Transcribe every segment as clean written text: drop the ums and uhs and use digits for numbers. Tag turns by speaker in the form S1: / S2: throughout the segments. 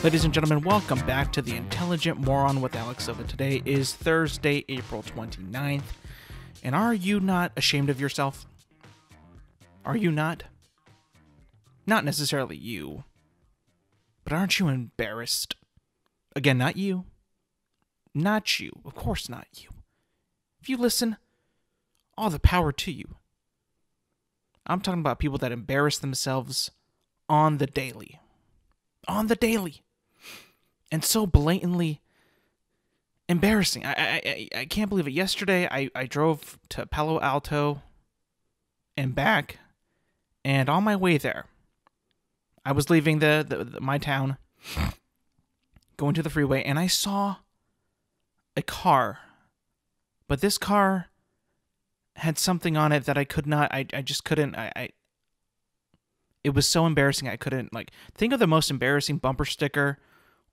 S1: Ladies and gentlemen, welcome back to the Intelligent Moron with Alex Silva. Today is Thursday, April 29th. And are you not ashamed of yourself? Are you not? Not necessarily you. But aren't you embarrassed? Again, not you. Not you. Of course not you. If you listen, all the power to you. I'm talking about people that embarrass themselves on the daily. On the daily. And so blatantly embarrassing. I can't believe it. Yesterday, I drove to Palo Alto and back, and on my way there, I was leaving my town, going to the freeway, and I saw a car. But this car had something on it that I could not, I just couldn't, it was so embarrassing I couldn't, think of the most embarrassing bumper sticker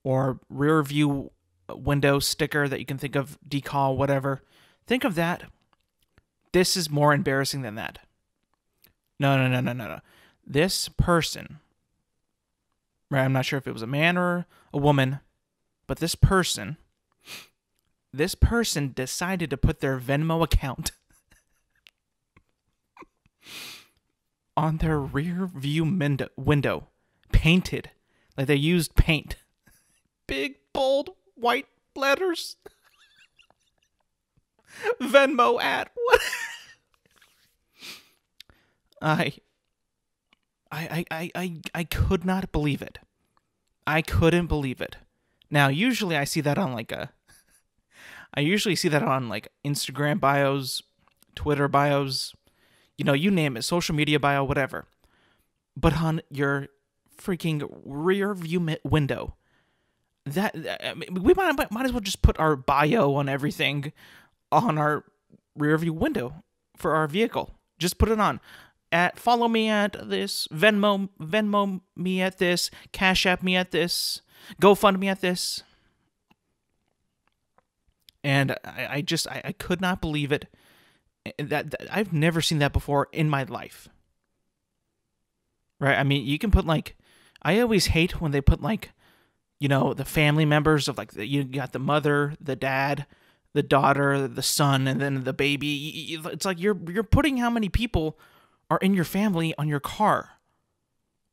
S1: or rear view window sticker that you can think of, decal, whatever. Think of that. This is more embarrassing than that. No. This person, right, I'm not sure if it was a man or a woman, but this person decided to put their Venmo account on their rear view window, painted, like they used paint. Big, bold, white letters. Venmo ad. What? I could not believe it. I couldn't believe it. Now, usually I see that on Instagram bios, Twitter bios, you name it, social media bio, whatever. But on your freaking rear view window, we might as well just put our bio on everything on our rear view window for our vehicle. Just put it on. Follow me at this, Venmo me at this, Cash App me at this, GoFund me at this. And I could not believe it. That I've never seen that before in my life. Right? I mean, you can put I always hate when they put the family members of you got the mother, the dad, the daughter, the son, and then the baby. It's like you're putting how many people are in your family on your car.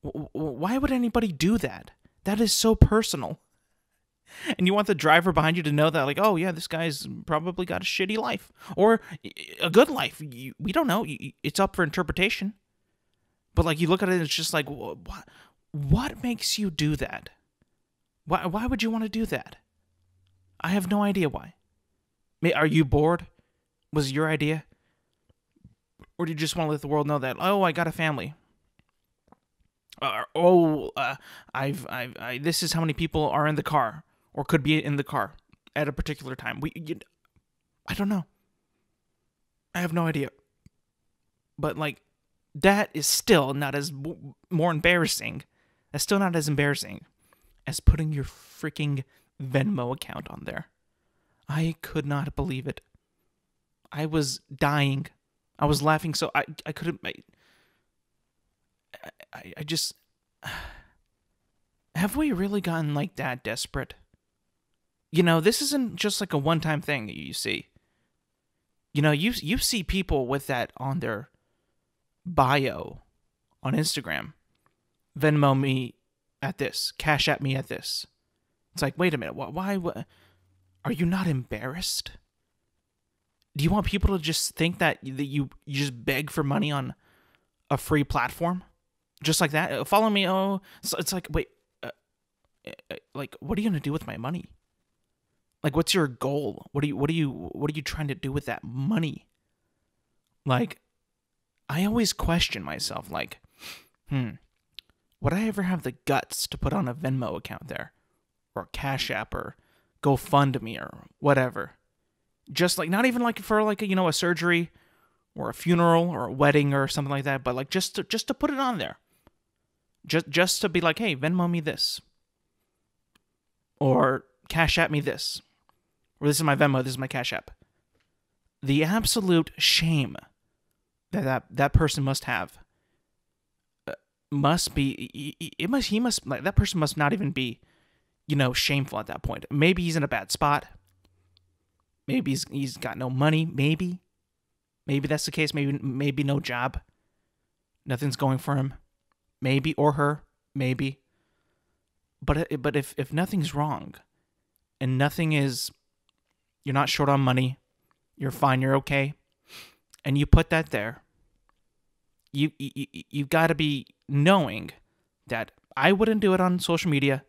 S1: Why would anybody do that? That is so personal. And you want the driver behind you to know that, oh yeah, this guy's probably got a shitty life or a good life. We don't know. It's up for interpretation. But you look at it, it's just what makes you do that? Why would you want to do that? I have no idea why. Are you bored? Was it your idea? Or do you just want to let the world know that, I got a family? This is how many people are in the car or could be in the car at a particular time. I don't know. I have no idea. But that is still not as more embarrassing. That's still not as embarrassing as putting your freaking Venmo account on there. I could not believe it. I was dying. I was laughing so I couldn't. I just. Have we really gotten that desperate? This isn't just a one-time thing that you see. You see people with that on their bio on Instagram. Venmo me at this. Cash at me at this. It's wait a minute. Why? Are you not embarrassed? Do you want people to just think that you just beg for money on a free platform? Just like that? Follow me. Oh, so it's wait. What are you gonna do with my money? What's your goal? What are you trying to do with that money? I always question myself. Would I ever have the guts to put on a Venmo account there, or a Cash App, or GoFundMe, or whatever? Just not even for a surgery, or a funeral, or a wedding, or something like that. But just to put it on there. Just to be hey, Venmo me this. Or Cash App me this. Or this is my Venmo, this is my Cash App. The absolute shame that person must have must be, that person must not even be shameful at that point. Maybe he's in a bad spot. Maybe he's got no money. Maybe that's the case. Maybe no job. Nothing's going for him. Maybe, or her. Maybe. But if nothing's wrong, and nothing is, you're not short on money, you're fine, you're okay, and you put that there, you got to be knowing that I wouldn't do it on social media,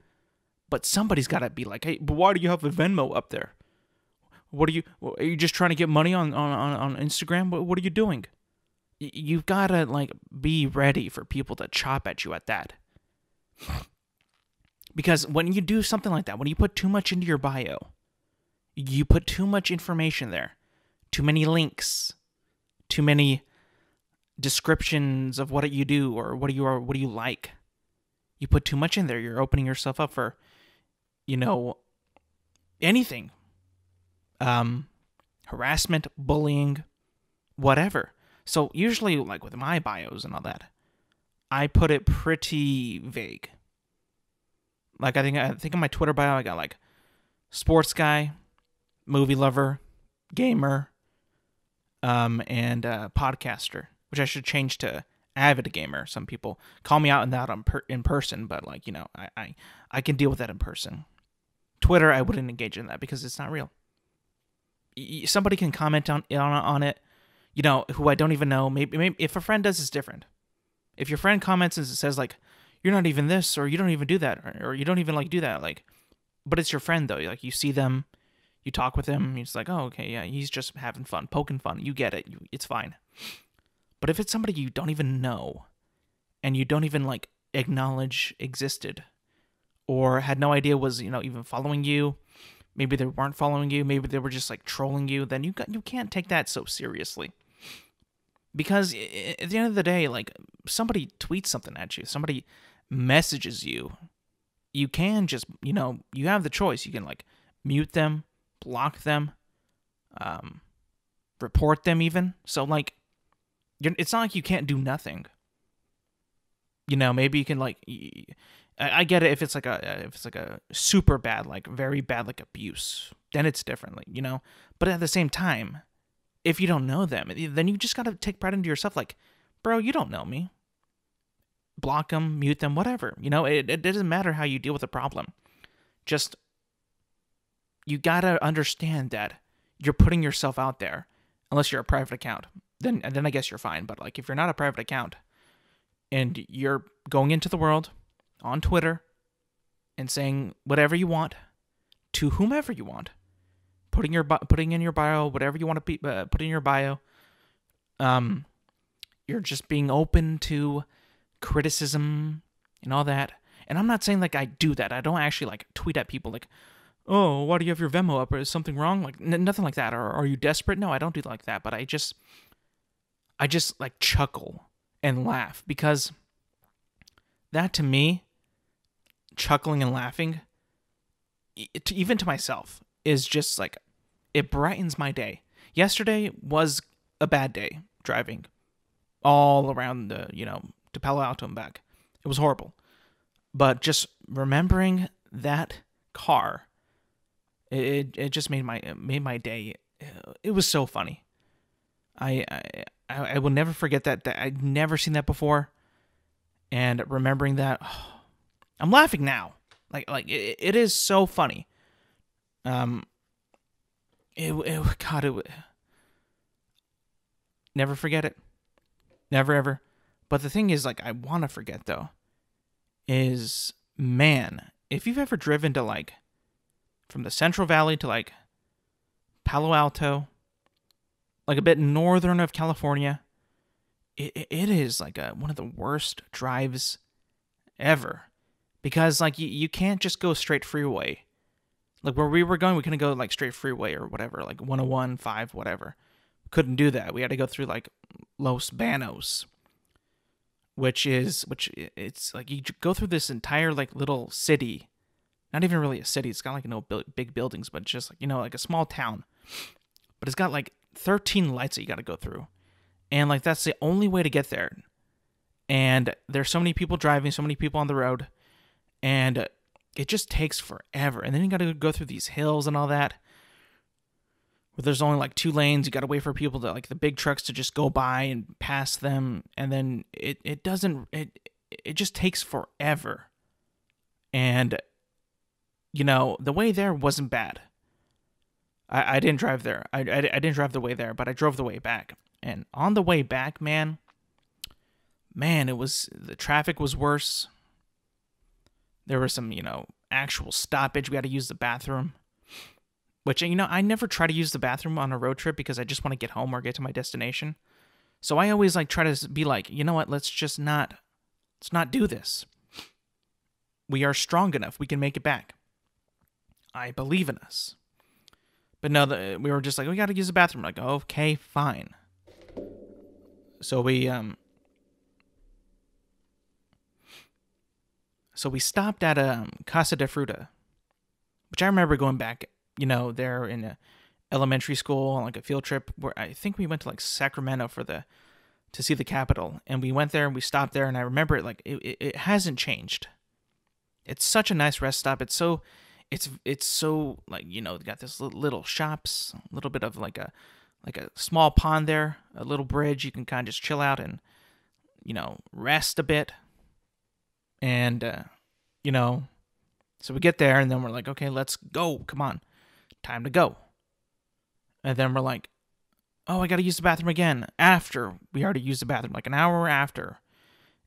S1: but somebody's got to be like, hey, but why do you have a Venmo up there? Are you just trying to get money on Instagram? What are you doing? You've got to be ready for people to chop at you at that. Because when you do something like that, when you put too much into your bio, you put too much information there, too many links, too many descriptions of what you do or what do you like. You put too much in there, you're opening yourself up for, anything. Harassment, bullying, whatever. So usually, with my bios and all that, I put it pretty vague. I think on my Twitter bio, I got sports guy, movie lover, gamer, and podcaster, which I should change to avid gamer. Some people call me out on that in person, but I can deal with that in person. Twitter, I wouldn't engage in that because it's not real. Somebody can comment on it, who I don't even know. Maybe if a friend does, it's different. If your friend comments and says you're not even this, or you don't even do that, or you don't even do that, but it's your friend though. You see them, you talk with him, he's like, oh, okay, yeah, he's just having fun, poking fun. You get it, it's fine. But if it's somebody you don't even know, and you don't even acknowledge existed, or had no idea was even following you, maybe they weren't following you, maybe they were just trolling you, then you can't take that so seriously. Because at the end of the day, somebody tweets something at you, somebody messages you, you can just, you have the choice. You can mute them, block them, report them even. So it's not like you can't do nothing. Maybe you can I get it if it's a super bad, very bad, abuse, then it's different, But at the same time, if you don't know them, then you just got to take pride into yourself. Bro, you don't know me. Block them, mute them, whatever. It doesn't matter how you deal with a problem. Just, you got to understand that you're putting yourself out there, unless you're a private account. Then I guess you're fine. But if you're not a private account, and you're going into the world on Twitter and saying whatever you want to whomever you want, putting in your bio whatever you want to put in your bio, you're just being open to criticism and all that. And I'm not saying I do that. I don't actually tweet at people oh, why do you have your Venmo up? Or is something wrong? Nothing like that. Or are you desperate? No, I don't do that. But I just chuckle and laugh, because that, to me, chuckling and laughing, even to myself, is just it brightens my day. Yesterday was a bad day driving all around to Palo Alto and back. It was horrible. But just remembering that car, it just made my day. It was so funny. I will never forget that I'd never seen that before, and remembering that, I'm laughing now. It is so funny. God, never forget it. Never ever. But the thing is, I want to forget though, is, man, if you've ever driven to from the Central Valley to Palo Alto, a bit northern of California, it is one of the worst drives ever, because you can't just go straight freeway. Where we were going, we couldn't go straight freeway or whatever, 101, 5, whatever. Couldn't do that. We had to go through Los Banos, which it's you go through this entire little city, not even really a city. It's got no big buildings, but just a small town. But it's got 13 lights that you got to go through, and that's the only way to get there. And there's so many people driving, so many people on the road, and it just takes forever. And then you got to go through these hills and all that, where there's only like 2 lanes. You got to wait for people to, like, the big trucks to just go by and pass them. And then it just takes forever. And, you know, the way there wasn't bad. I didn't drive there. I didn't drive the way there, but I drove the way back. And on the way back, man, the traffic was worse. There was some, you know, actual stoppage. We had to use the bathroom. Which, you know, I never try to use the bathroom on a road trip because I just want to get home or get to my destination. So I always like try to be like, you know what, let's not do this. We are strong enough. We can make it back. I believe in us. But no, we were just like, we got to use the bathroom. Like, okay, fine. So we stopped at Casa de Fruta, which I remember going back, you know, there in elementary school on like a field trip where I think we went to like Sacramento to see the Capitol, and we went there and we stopped there, and I remember it like it hasn't changed. It's such a nice rest stop. It's so like, you know, got this little shops, a little bit of like a small pond there, a little bridge. You can kind of just chill out and, you know, rest a bit. And, you know, so we get there and then we're like, okay, let's go. Come on. Time to go. And then we're like, oh, I got to use the bathroom again after we already used the bathroom, like an hour after.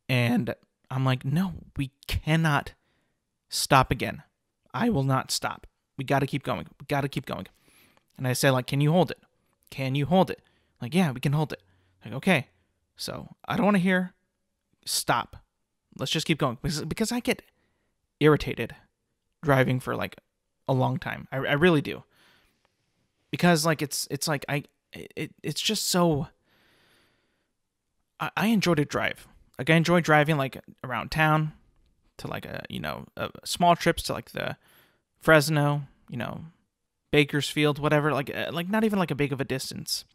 S1: And I'm like, no, we cannot stop again. I will not stop. We got to keep going. We got to keep going. And I said, like, can you hold it? Can you hold it? Like, yeah, we can hold it. Like, okay. So I don't want to hear stop. Let's just keep going. Because I get irritated driving for like a long time. I really do. Because like it's like it's just so I enjoy to drive. Like I enjoy driving like around town to like small trips to like the Fresno, you know, Bakersfield, whatever, like not even like a big of a distance.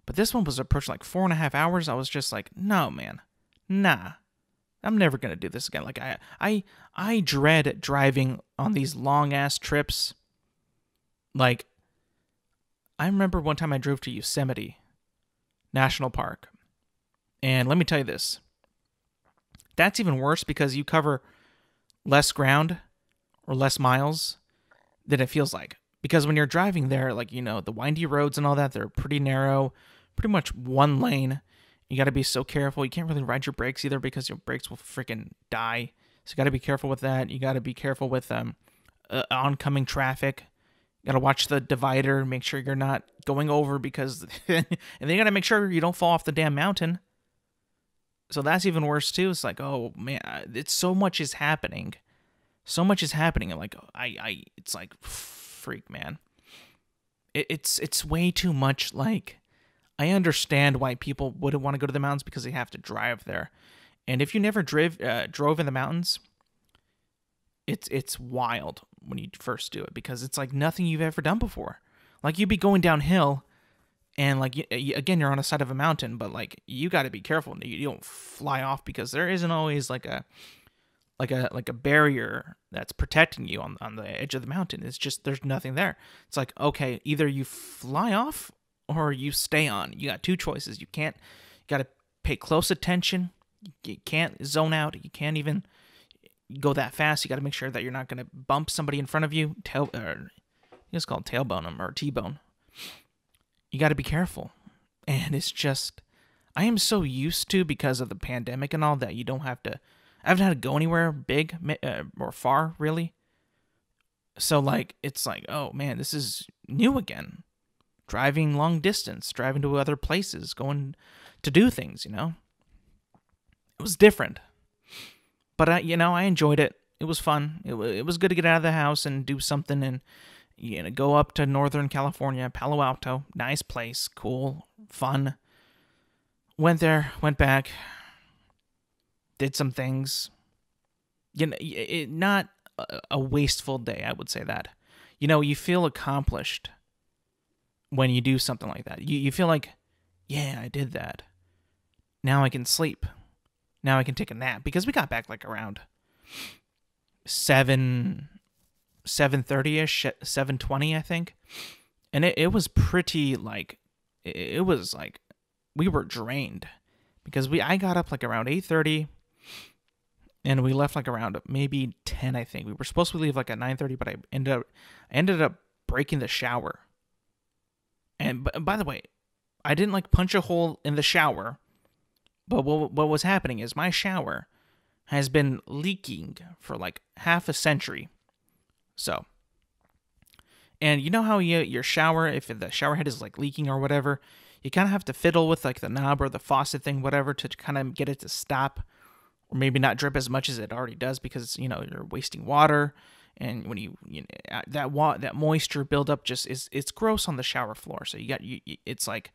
S1: But this one was approaching like 4.5 hours. I was just like, no, man, nah, I'm never gonna do this again. Like I dread driving on these long ass trips. Like I remember one time I drove to Yosemite National Park, and let me tell you this. That's even worse because you cover less ground or less miles than it feels like. Because when you're driving there, like, you know, the windy roads and all that, they're pretty narrow, pretty much one lane. You got to be so careful. You can't really ride your brakes either because your brakes will freaking die. So you got to be careful with that. You got to be careful with oncoming traffic. You got to watch the divider, make sure you're not going over because, and then you got to make sure you don't fall off the damn mountain. So that's even worse too. It's like, oh man, it's so much is happening. So much is happening. And like, it's like, freak, man. It's way too much. Like, I understand why people wouldn't want to go to the mountains because they have to drive there. And if you never drove in the mountains, it's wild when you first do it because it's like nothing you've ever done before. Like you'd be going downhill. And like again, you're on the side of a mountain, but like you got to be careful. You don't fly off because there isn't always like a barrier that's protecting you on the edge of the mountain. It's just there's nothing there. It's like, okay, either you fly off or you stay on. You got two choices. You got to pay close attention. You can't zone out. You can't even go that fast. You got to make sure that you're not going to bump somebody in front of you. It's called tailbone them or T-bone. You got to be careful. And it's just, I am so used to, because of the pandemic and all that, you don't have to, I haven't had to go anywhere big or far, really. So, like, it's like, oh, man, this is new again. Driving long distance, driving to other places, going to do things, you know. It was different. But, I enjoyed it. It was fun. It was good to get out of the house and do something and, go up to Northern California, Palo Alto. Nice place. Cool. Fun. Went there. Went back. Did some things. Not a wasteful day, I would say that. You feel accomplished when you do something like that. You feel like, yeah, I did that. Now I can sleep. Now I can take a nap. Because we got back like around 7:30ish, 7:20, I think. And it was pretty like, it was like we were drained because I got up like around 8:30 and we left like around maybe 10, I think. We were supposed to leave like at 9:30, but I ended up breaking the shower. And by the way, I didn't like punch a hole in the shower, but what was happening is my shower has been leaking for like half a century. So, and you know how your shower, if the shower head is like leaking or whatever, you kind of have to fiddle with like the knob or the faucet thing, whatever, to kind of get it to stop, or maybe not drip as much as it already does because, you know, you're wasting water. And when you that moisture buildup just it's gross on the shower floor. So it's like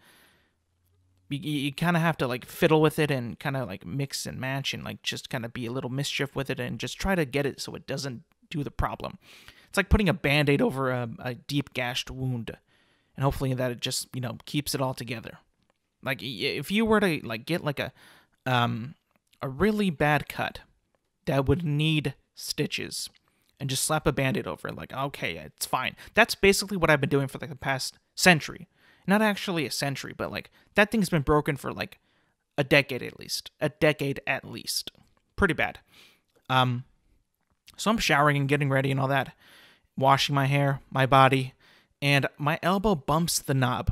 S1: you kind of have to like fiddle with it and kind of like mix and match and like just kind of be a little mischief with it and just try to get it so it doesn't do the problem. It's like putting a Band-Aid over a deep gashed wound, and hopefully that it just, you know, keeps it all together. Like if you were to like get like a really bad cut that would need stitches, and just slap a Band-Aid over it, like, okay, it's fine. That's basically what I've been doing for like the past century. Not actually a century, but like that thing's been broken for like a decade at least. Pretty bad. So I'm showering and getting ready and all that, washing my hair, my body, and my elbow bumps the knob,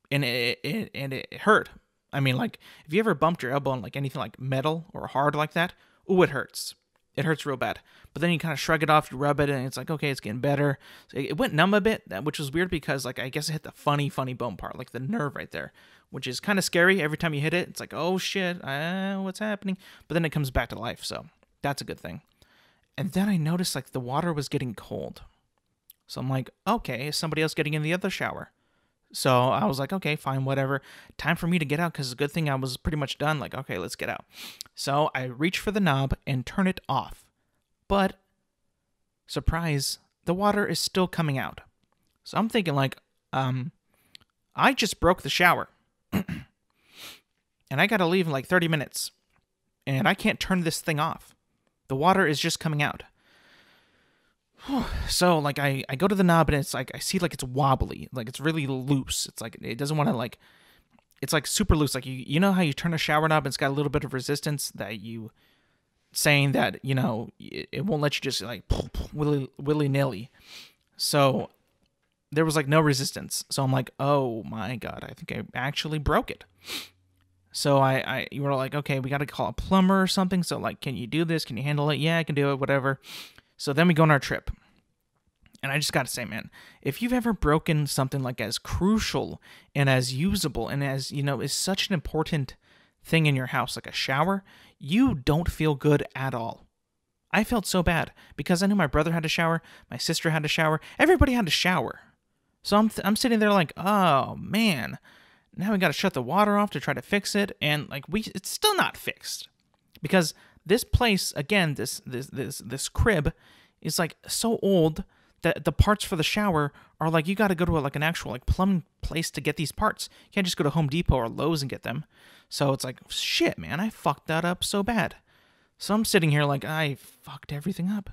S1: and it hurt. I mean, like, if you ever bumped your elbow on like anything like metal or hard like that, ooh, it hurts. It hurts real bad. But then you kind of shrug it off, you rub it, and it's like, okay, it's getting better. So it went numb a bit, which was weird because, like, I guess it hit the funny bone part, like the nerve right there, which is kind of scary. Every time you hit it, it's like, oh shit, what's happening? But then it comes back to life, so that's a good thing. And then I noticed, like, the water was getting cold. So I'm like, okay, is somebody else getting in the other shower? So I was like, okay, fine, whatever. Time for me to get out, because it's a good thing I was pretty much done. Like, okay, let's get out. So I reach for the knob and turn it off. But, surprise, the water is still coming out. So I'm thinking, like, I just broke the shower. And I gotta leave in like 30 minutes. And I can't turn this thing off. The water is just coming out. So, like, I go to the knob, and it's like, I see, like, it's wobbly. Like, it's really loose. It's like, it doesn't want to, like, it's, like, super loose. Like, you know how you turn a shower knob, and it's got a little bit of resistance that you, saying that, you know, it won't let you just, like, willy-nilly. So, there was, like, no resistance. So, I'm like, oh, my God, I think I actually broke it. So, you were like, okay, we got to call a plumber or something. So, like, can you do this? Can you handle it? Yeah, I can do it, whatever. So then we go on our trip. And I just got to say, man, if you've ever broken something like as crucial and as usable and as, you know, is such an important thing in your house, like a shower, you don't feel good at all. I felt so bad because I knew my brother had a shower, my sister had a shower, everybody had a shower. So I'm sitting there like, oh man, now we got to shut the water off to try to fix it, and like it's still not fixed because this place, again, this crib is like so old that the parts for the shower are like, you got to go to like an actual like plumbing place to get these parts. You can't just go to Home Depot or Lowe's and get them. So it's like, shit, man, I fucked that up so bad. So I'm sitting here like, I fucked everything up.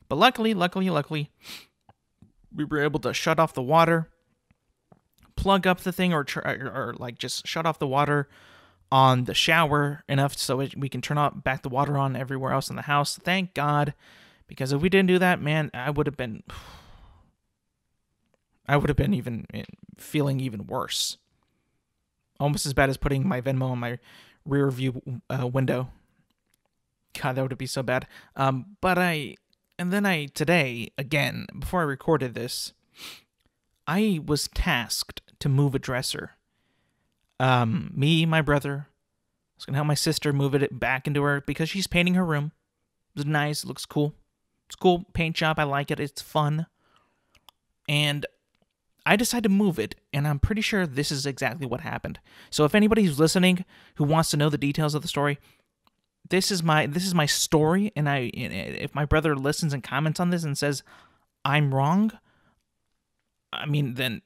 S1: But luckily, we were able to shut off the water, plug up the thing, or like just shut off the water on the shower enough so we can turn back the water on everywhere else in the house. Thank God. Because if we didn't do that, man, I would have been even feeling even worse. Almost as bad as putting my Venmo on my rear view window. God, that would be so bad. Today, again, before I recorded this, I was tasked to move a dresser. Me, my brother, I was going to help my sister move it back into her, because she's painting her room. It's nice, it looks cool. It's a cool paint job, I like it, it's fun. And I decided to move it, and I'm pretty sure this is exactly what happened. So if anybody who's listening who wants to know the details of the story, this is my story, and if my brother listens and comments on this and says I'm wrong, I mean then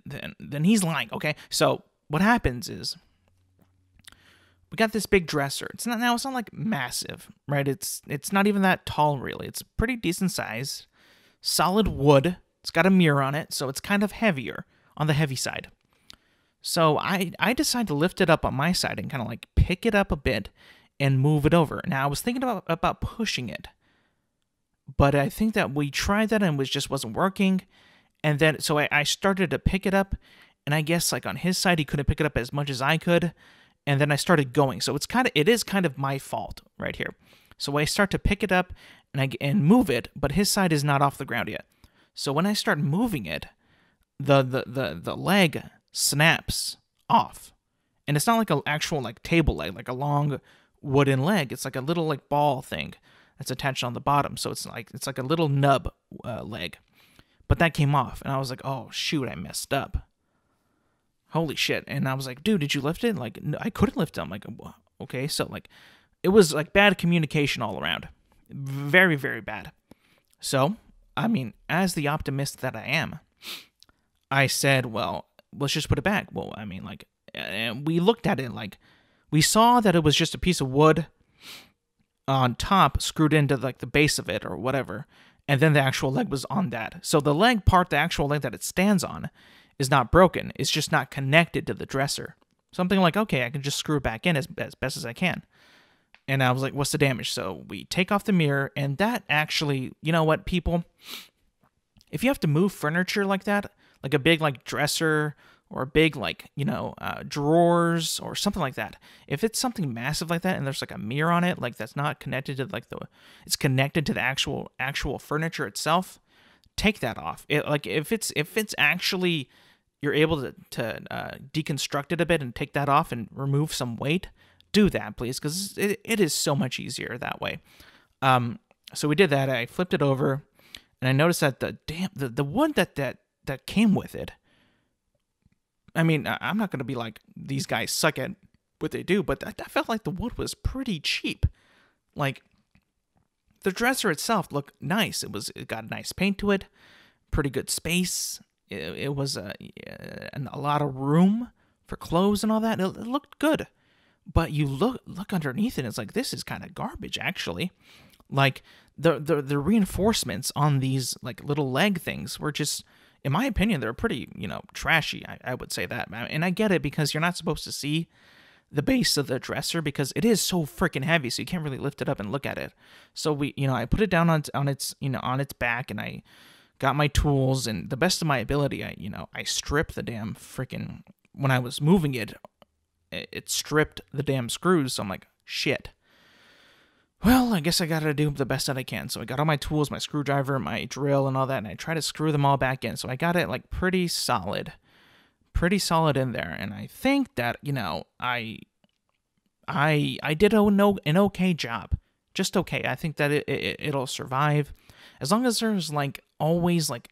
S1: he's lying, okay? So what happens is we got this big dresser. It's not like massive, right? It's not even that tall really. It's pretty decent size, solid wood. It's got a mirror on it, so it's kind of heavier, on the heavy side. So I decided to lift it up on my side and kind of like pick it up a bit and move it over. Now I was thinking about pushing it, but I think that we tried that and it just wasn't working. And then so I started to pick it up, and I guess like on his side he couldn't pick it up as much as I could. And then I started going. So it is kind of my fault right here. So I start to pick it up and move it, but his side is not off the ground yet. So when I start moving it, the leg snaps off. And it's not like an actual like table leg, like a long wooden leg. It's like a little like ball thing that's attached on the bottom. So it's like a little nub leg. But that came off, and I was like, oh shoot, I messed up. Holy shit. And I was like, dude, did you lift it? Like, no, I couldn't lift it. I'm like, okay. So, like, it was, like, bad communication all around. Very, very bad. So, I mean, as the optimist that I am, I said, well, let's just put it back. Well, I mean, like, and we looked at it, like, we saw that it was just a piece of wood on top screwed into, like, the base of it or whatever. And then the actual leg was on that. So, the leg part, the actual leg that it stands on, is not broken. It's just not connected to the dresser. Something like, okay, I can just screw it back in as best as I can. And I was like, what's the damage? So we take off the mirror, and that actually, you know what, people? If you have to move furniture like that, like a big like dresser or a big like, drawers or something like that, if it's something massive like that and there's like a mirror on it, like that's not connected to like it's connected to the actual furniture itself, take that off. If it's actually you're able to deconstruct it a bit and take that off and remove some weight, do that, please, because it is so much easier that way. So we did that. I flipped it over, and I noticed that the wood that came with it, I mean, I'm not going to be like, these guys suck at what they do, but I felt like the wood was pretty cheap. Like, the dresser itself looked nice. It got nice paint to it, pretty good space. It was a lot of room for clothes and all that. It looked good, but you look underneath it, and it's like, this is kind of garbage, actually. Like the reinforcements on these like little leg things were just, in my opinion, they're pretty trashy. I would say that, and I get it because you're not supposed to see the base of the dresser because it is so freaking heavy, so you can't really lift it up and look at it. So I put it down on its back, and I got my tools, and the best of my ability, I stripped the damn freaking, when I was moving it stripped the damn screws. So I'm like, shit. Well, I guess I gotta do the best that I can. So I got all my tools, my screwdriver, my drill, and all that, and I try to screw them all back in. So I got it like pretty solid in there, and I think that I did an okay job, just okay. I think that it'll survive as long as there's like always like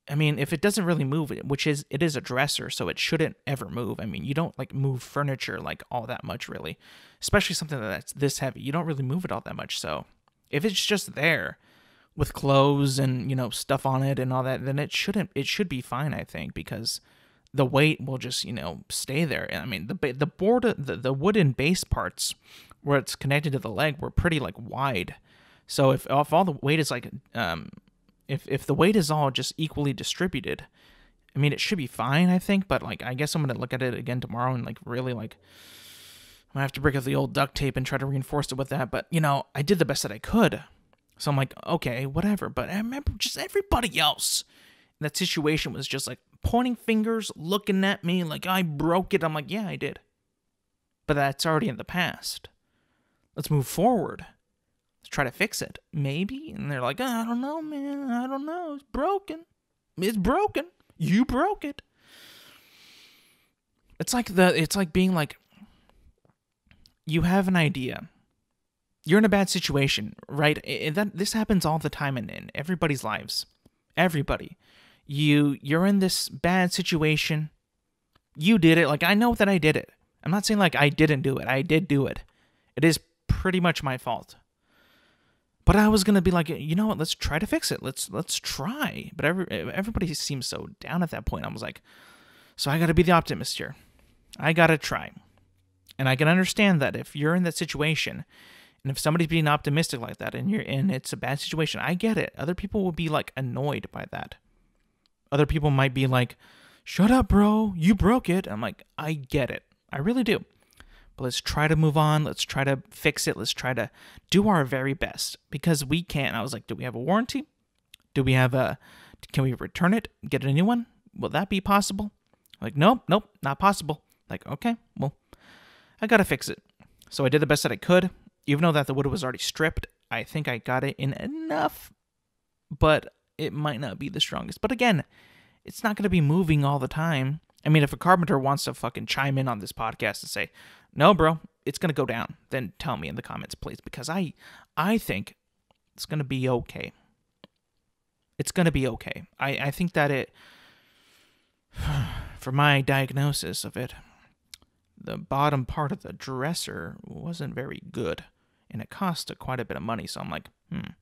S1: I mean, if it doesn't really move, which it is a dresser, so it shouldn't ever move. I mean, you don't like move furniture like all that much, really, especially something that's this heavy. You don't really move it all that much. So if it's just there with clothes and stuff on it and all that, then it should be fine, I think, because the weight will just stay there. And I mean, the wooden base parts where it's connected to the leg were pretty like wide. So if all the weight is like if the weight is all just equally distributed, I mean, it should be fine, I think. But like, I guess I'm gonna look at it again tomorrow and like really like, I'm gonna have to break out the old duct tape and try to reinforce it with that. But I did the best that I could. So I'm like, okay, whatever. But I remember just everybody else in that situation was just like pointing fingers, looking at me like I broke it. I'm like, yeah, I did. But that's already in the past. Let's move forward. Try to fix it, maybe. And they're like, I don't know, man. I don't know. It's broken. It's broken. You broke it. It's like being like, you have an idea. You're in a bad situation, right? This happens all the time in everybody's lives. Everybody. You're in this bad situation. You did it. Like, I know that I did it. I'm not saying like I didn't do it. I did do it. It is pretty much my fault. But I was gonna be like, you know what? Let's try to fix it. Let's try. But everybody seems so down at that point. I was like, so I got to be the optimist here. I gotta try. And I can understand that if you're in that situation, and if somebody's being optimistic like that, and it's a bad situation, I get it. Other people will be like annoyed by that. Other people might be like, "Shut up, bro. You broke it." I'm like, I get it. I really do. But let's try to move on. Let's try to fix it. Let's try to do our very best, because we can't. I was like, do we have a warranty? Can we return it, get a new one? Will that be possible? Like, nope, not possible. Like, okay, well, I gotta fix it. So I did the best that I could. Even though that the wood was already stripped, I think I got it in enough, but it might not be the strongest. But again, it's not going to be moving all the time. I mean, if a carpenter wants to fucking chime in on this podcast and say, no, bro, it's going to go down, then tell me in the comments, please, because I think it's going to be okay. It's going to be okay. I think that for my diagnosis of it, the bottom part of the dresser wasn't very good, and it cost quite a bit of money. So I'm like, I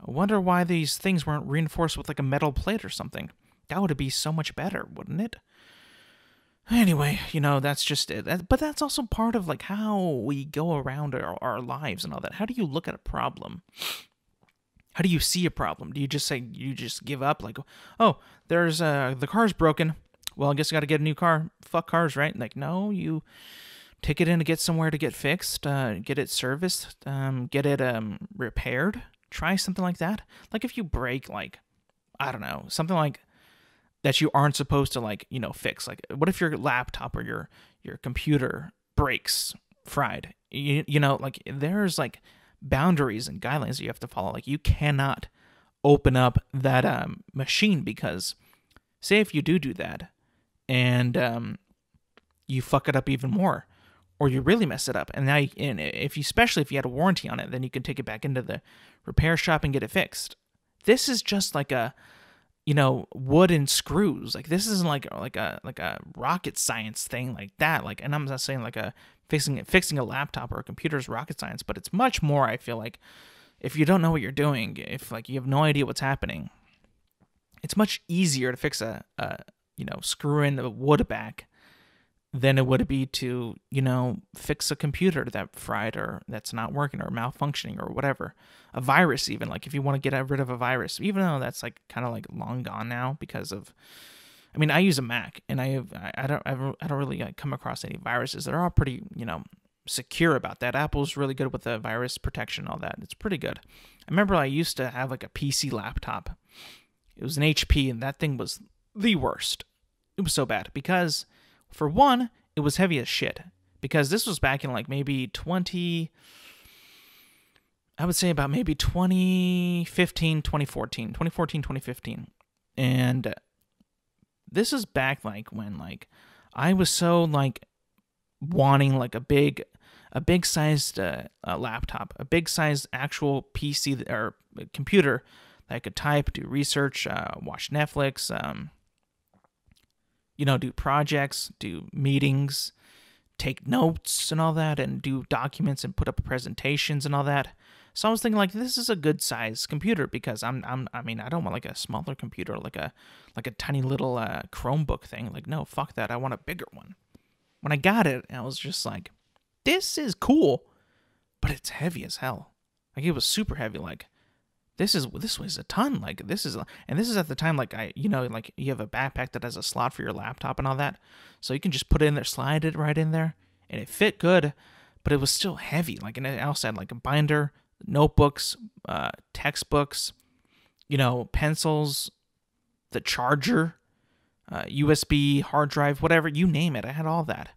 S1: wonder why these things weren't reinforced with like a metal plate or something. That would be so much better, wouldn't it? Anyway, that's just it. But that's also part of like how we go around our lives and all that. How do you look at a problem? How do you see a problem? Do you just give up? Like, oh, there's the car's broken. Well, I guess I got to get a new car. Fuck cars, right? Like, no, you take it in to get somewhere to get fixed, get it serviced, get it repaired. Try something like that. Like if you break, like, I don't know, something like that you aren't supposed to like, fix. Like, what if your laptop or your computer breaks, fried? Like there's like boundaries and guidelines that you have to follow. Like you cannot open up that machine, because say if you do that and you fuck it up even more, or you really mess it up, and now especially if you had a warranty on it, then you can take it back into the repair shop and get it fixed. This is just like a wood and screws. Like this isn't like a rocket science thing like that. Like, and I'm not saying like fixing a laptop or a computer is rocket science, but it's much more. I feel like if you don't know what you're doing, if like you have no idea what's happening, it's much easier to fix a screw in the wood back than it would be to, fix a computer that fried or that's not working or malfunctioning or whatever. A virus even, like if you want to get rid of a virus, even though that's like kind of like long gone now because of, I mean, I use a Mac and I don't really come across any viruses. They're all pretty, secure about that. Apple's really good with the virus protection and all that. It's pretty good. I remember I used to have like a PC laptop. It was an HP, and that thing was the worst. It was so bad because, for one, it was heavy as shit. Because this was back in like maybe 2015, 2015. And this is back like when like I was so like wanting like a big sized laptop, a big sized actual PC or computer that I could type, do research, watch Netflix, do projects, do meetings, take notes and all that, and do documents and put up presentations and all that. So I was thinking like this is a good size computer, because I don't want like a smaller computer, like a tiny little Chromebook thing. Like, no, fuck that. I want a bigger one. When I got it, I was just like, this is cool, but it's heavy as hell. Like it was super heavy. Like this weighs a ton. Like this is at the time like like you have a backpack that has a slot for your laptop and all that, so you can just put it in there, slide it right in there, and it fit good, but it was still heavy. Like, and it also had like a binder, notebooks, textbooks, pencils, the charger, USB hard drive, whatever, you name it. I had all that.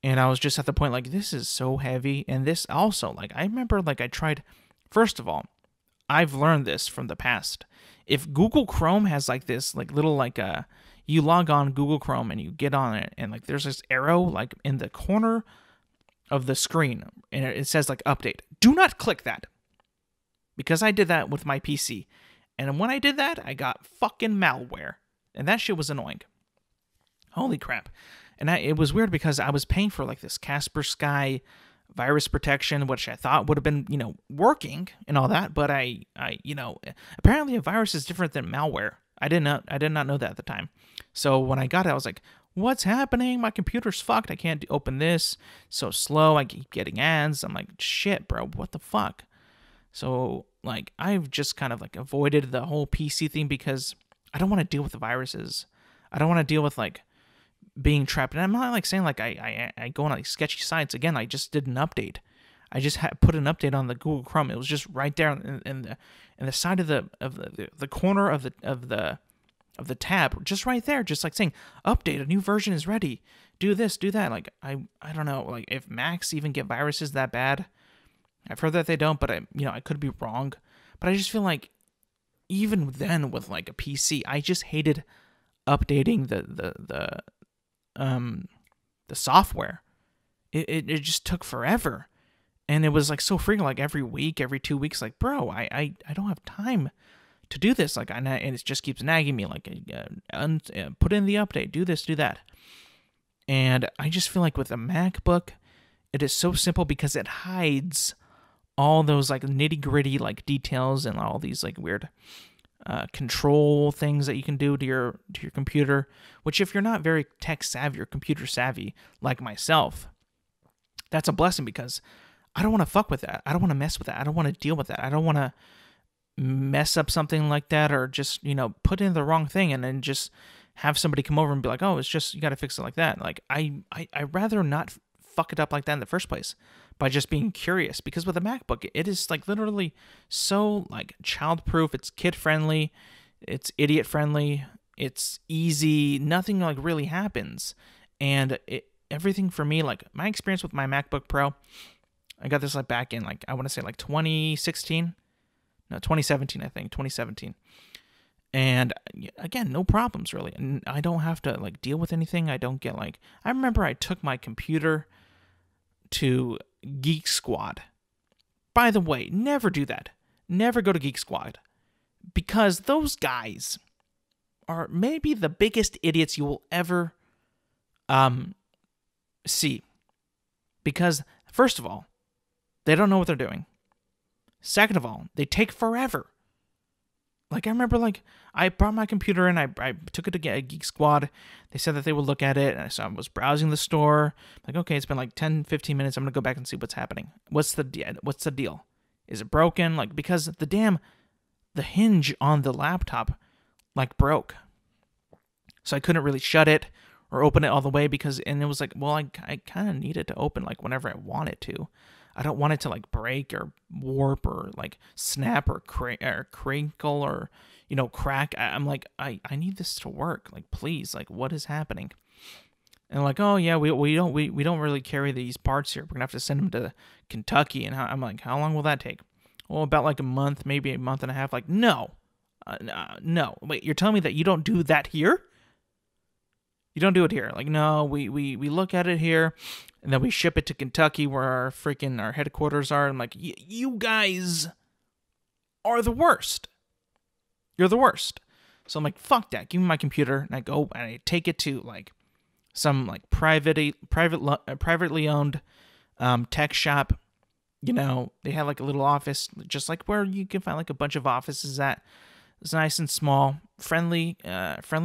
S1: And I was just at the point like, this is so heavy. And this also, like, I remember like I tried, first of all, I've learned this from the past. If Google Chrome has like this like little like you log on Google Chrome and you get on it, and like there's this arrow like in the corner of the screen and it says like update. Do not click that, because I did that with my PC. And when I did that, I got fucking malware, and that shit was annoying. Holy crap. And it was weird because I was paying for like this Kaspersky virus protection, which I thought would have been, working and all that. But I apparently a virus is different than malware. I did not know that at the time. So when I got it, I was like, what's happening? My computer's fucked. I can't open this. It's so slow. I keep getting ads. I'm like, shit, bro, what the fuck? So, like, I've just kind of, like, avoided the whole PC thing because I don't want to deal with the viruses. I don't want to deal with, like, being trapped. And I'm not, like, saying, like, I go on, like, sketchy sites. Again, I just did an update. I just put an update on the Google Chrome. It was just right there in the side of the corner of the tab, just right there, just like saying, update, a new version is ready. Do this, do that. Like, I don't know, like, if Macs even get viruses that bad. I've heard that they don't, but I could be wrong. But I just feel like even then with like a PC, I just hated updating the software. It just took forever. And it was like so freaking, like every week, every 2 weeks, like, bro, I don't have time to do this. Like, and it just keeps nagging me, like, put in the update, do this, do that. And I just feel like with a MacBook, it is so simple because it hides all those like nitty gritty like details and all these like weird control things that you can do to your computer. Which, if you're not very tech savvy or computer savvy like myself, that's a blessing because I don't want to fuck with that. I don't want to mess with that. I don't want to deal with that. I don't want to mess up something like that or just, put in the wrong thing and then just have somebody come over and be like, oh, it's just, you got to fix it like that. Like, I'd rather not fuck it up like that in the first place by just being curious, because with a MacBook, it is like literally so like child-proof. It's kid-friendly. It's idiot-friendly. It's easy. Nothing like really happens. And everything for me, like my experience with my MacBook Pro, I got this like back in like, I want to say like 2017, I think, 2017. And again, no problems really. And I don't have to like deal with anything. I don't get like, I remember I took my computer to Geek Squad. By the way, never do that. Never go to Geek Squad, because those guys are maybe the biggest idiots you will ever see. Because first of all, they don't know what they're doing. Second of all, they take forever. Like, I remember, like, I brought my computer in, I took it to Geek Squad. They said that they would look at it, and so I was browsing the store. Like, okay, it's been like 10, 15 minutes. I'm going to go back and see what's happening. What's the deal? Is it broken? Like, because the hinge on the laptop, like, broke. So I couldn't really shut it or open it all the way and it was like, well, I kind of need it to open, like, whenever I want it to. I don't want it to like break or warp or like snap or crinkle or, crack. I'm like, I need this to work. Like, please, like, what is happening? And like, oh yeah, we don't really carry these parts here. We're gonna have to send them to Kentucky. And I'm like, how long will that take? Well, about like a month, maybe a month and a half. Like, no. Wait, you're telling me that you don't do that here? You don't do it here. Like, no, we look at it here, and then we ship it to Kentucky where our headquarters are. I'm like, you guys are the worst. You're the worst. So I'm like, fuck that. Give me my computer, and I go and I take it to like some like privately owned tech shop. They had like a little office, just like where you can find like a bunch of offices at. It's nice and small, friendly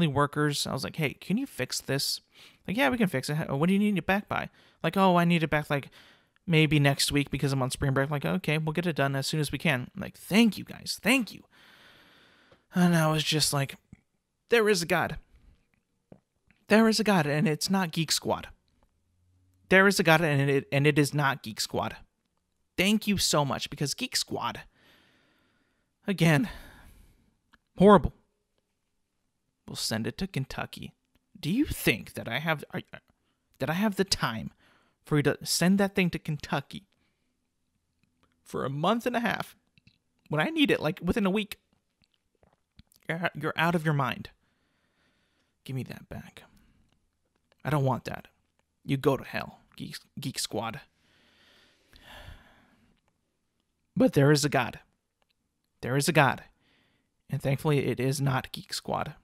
S1: workers. I was like, hey, can you fix this? Like, yeah, we can fix it. What do you need it back by? Like, oh, I need it back like maybe next week because I'm on spring break. Like, okay, we'll get it done as soon as we can. I'm like, thank you guys, thank you. And I was just like, there is a God. There is a God, and it's not Geek Squad. There is a God, and it is not Geek Squad. Thank you so much, because Geek Squad, again, horrible. We'll send it to Kentucky. Do you think that I have the time for you to send that thing to Kentucky for a month and a half when I need it like within a week? You're out of your mind. Give me that back. I don't want that. You go to hell, Geek Squad. But there is a God. There is a God. And thankfully, it is not Geek Squad.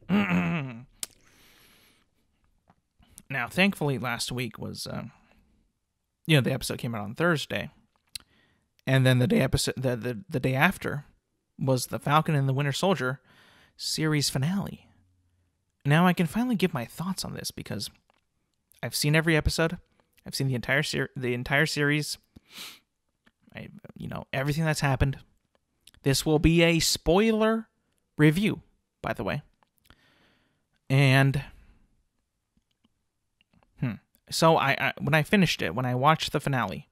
S1: Now, thankfully, last week was, the episode came out on Thursday, and then the day after was the Falcon and the Winter Soldier series finale. Now I can finally give my thoughts on this because I've seen every episode. I've seen the entire series. Everything that's happened. This will be a spoiler review, by the way. And so I when I finished it, when I watched the finale,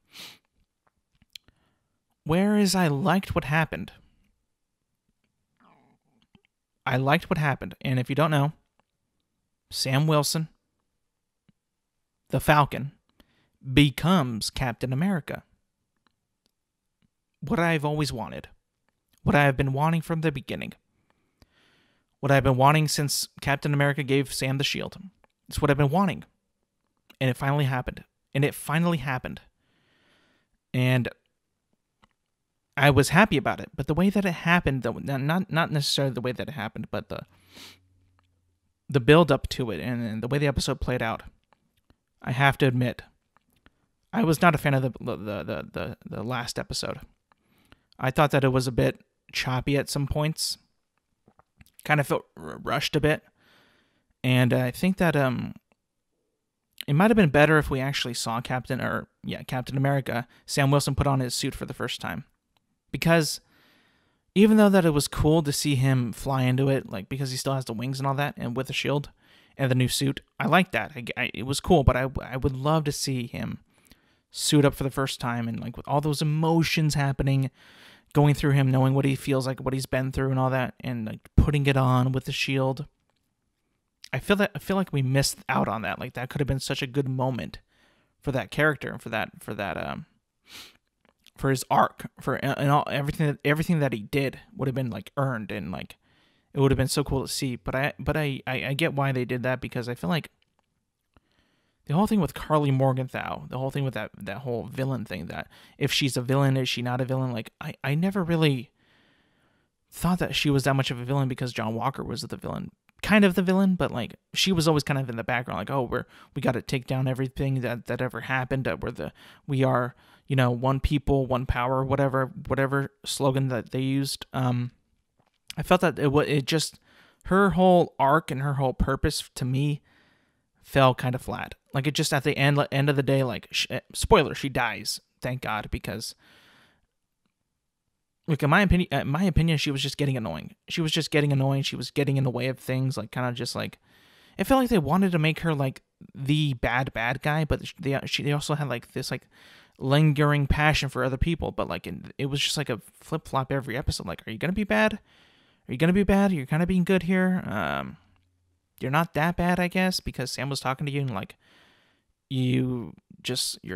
S1: whereas I liked what happened. And if you don't know, Sam Wilson, the Falcon, becomes Captain America. What I've always wanted. What I have been wanting from the beginning. What I've been wanting since Captain America gave Sam the shield. It's what I've been wanting. And it finally happened. And I was happy about it. But the way that it happened, not necessarily the way that it happened, but the build up to it and the way the episode played out, I have to admit, I was not a fan of the last episode. I thought that it was a bit choppy at some points. Kind of felt rushed a bit. And I think that it might have been better if we actually saw Captain America, Sam Wilson, put on his suit for the first time. Because even though that it was cool to see him fly into it, like because he still has the wings and all that, and with the shield and the new suit, I like that. It was cool, but I would love to see him suit up for the first time and like with all those emotions happening, going through him, knowing what he feels like, what he's been through and all that, and like putting it on with the shield. I feel like we missed out on that. Like that could have been such a good moment for that character and for his arc, everything that he did would have been like earned, and like it would have been so cool to see. But I get why they did that, because I feel like the whole thing with Carly Morgenthau, the whole thing with that whole villain thing, that if she's a villain, is she not a villain? Like I never really thought that she was that much of a villain, because John Walker was the villain, kind of the villain, but like she was always kind of in the background, like, oh, we got to take down everything that ever happened. We are, one people, one power, whatever slogan that they used. I felt that it just, her whole arc and her whole purpose to me fell kind of flat. Like it just at the end of the day, like spoiler, she dies. Thank God, because look, in my opinion, she was just getting annoying. She was getting in the way of things, like kind of just like, it felt like they wanted to make her like the bad guy, but they also had like this like lingering passion for other people, but like it was just like a flip flop every episode. Like, are you gonna be bad? Are you gonna be bad? You're kind of being good here. You're not that bad, I guess, because Sam was talking to you and like you're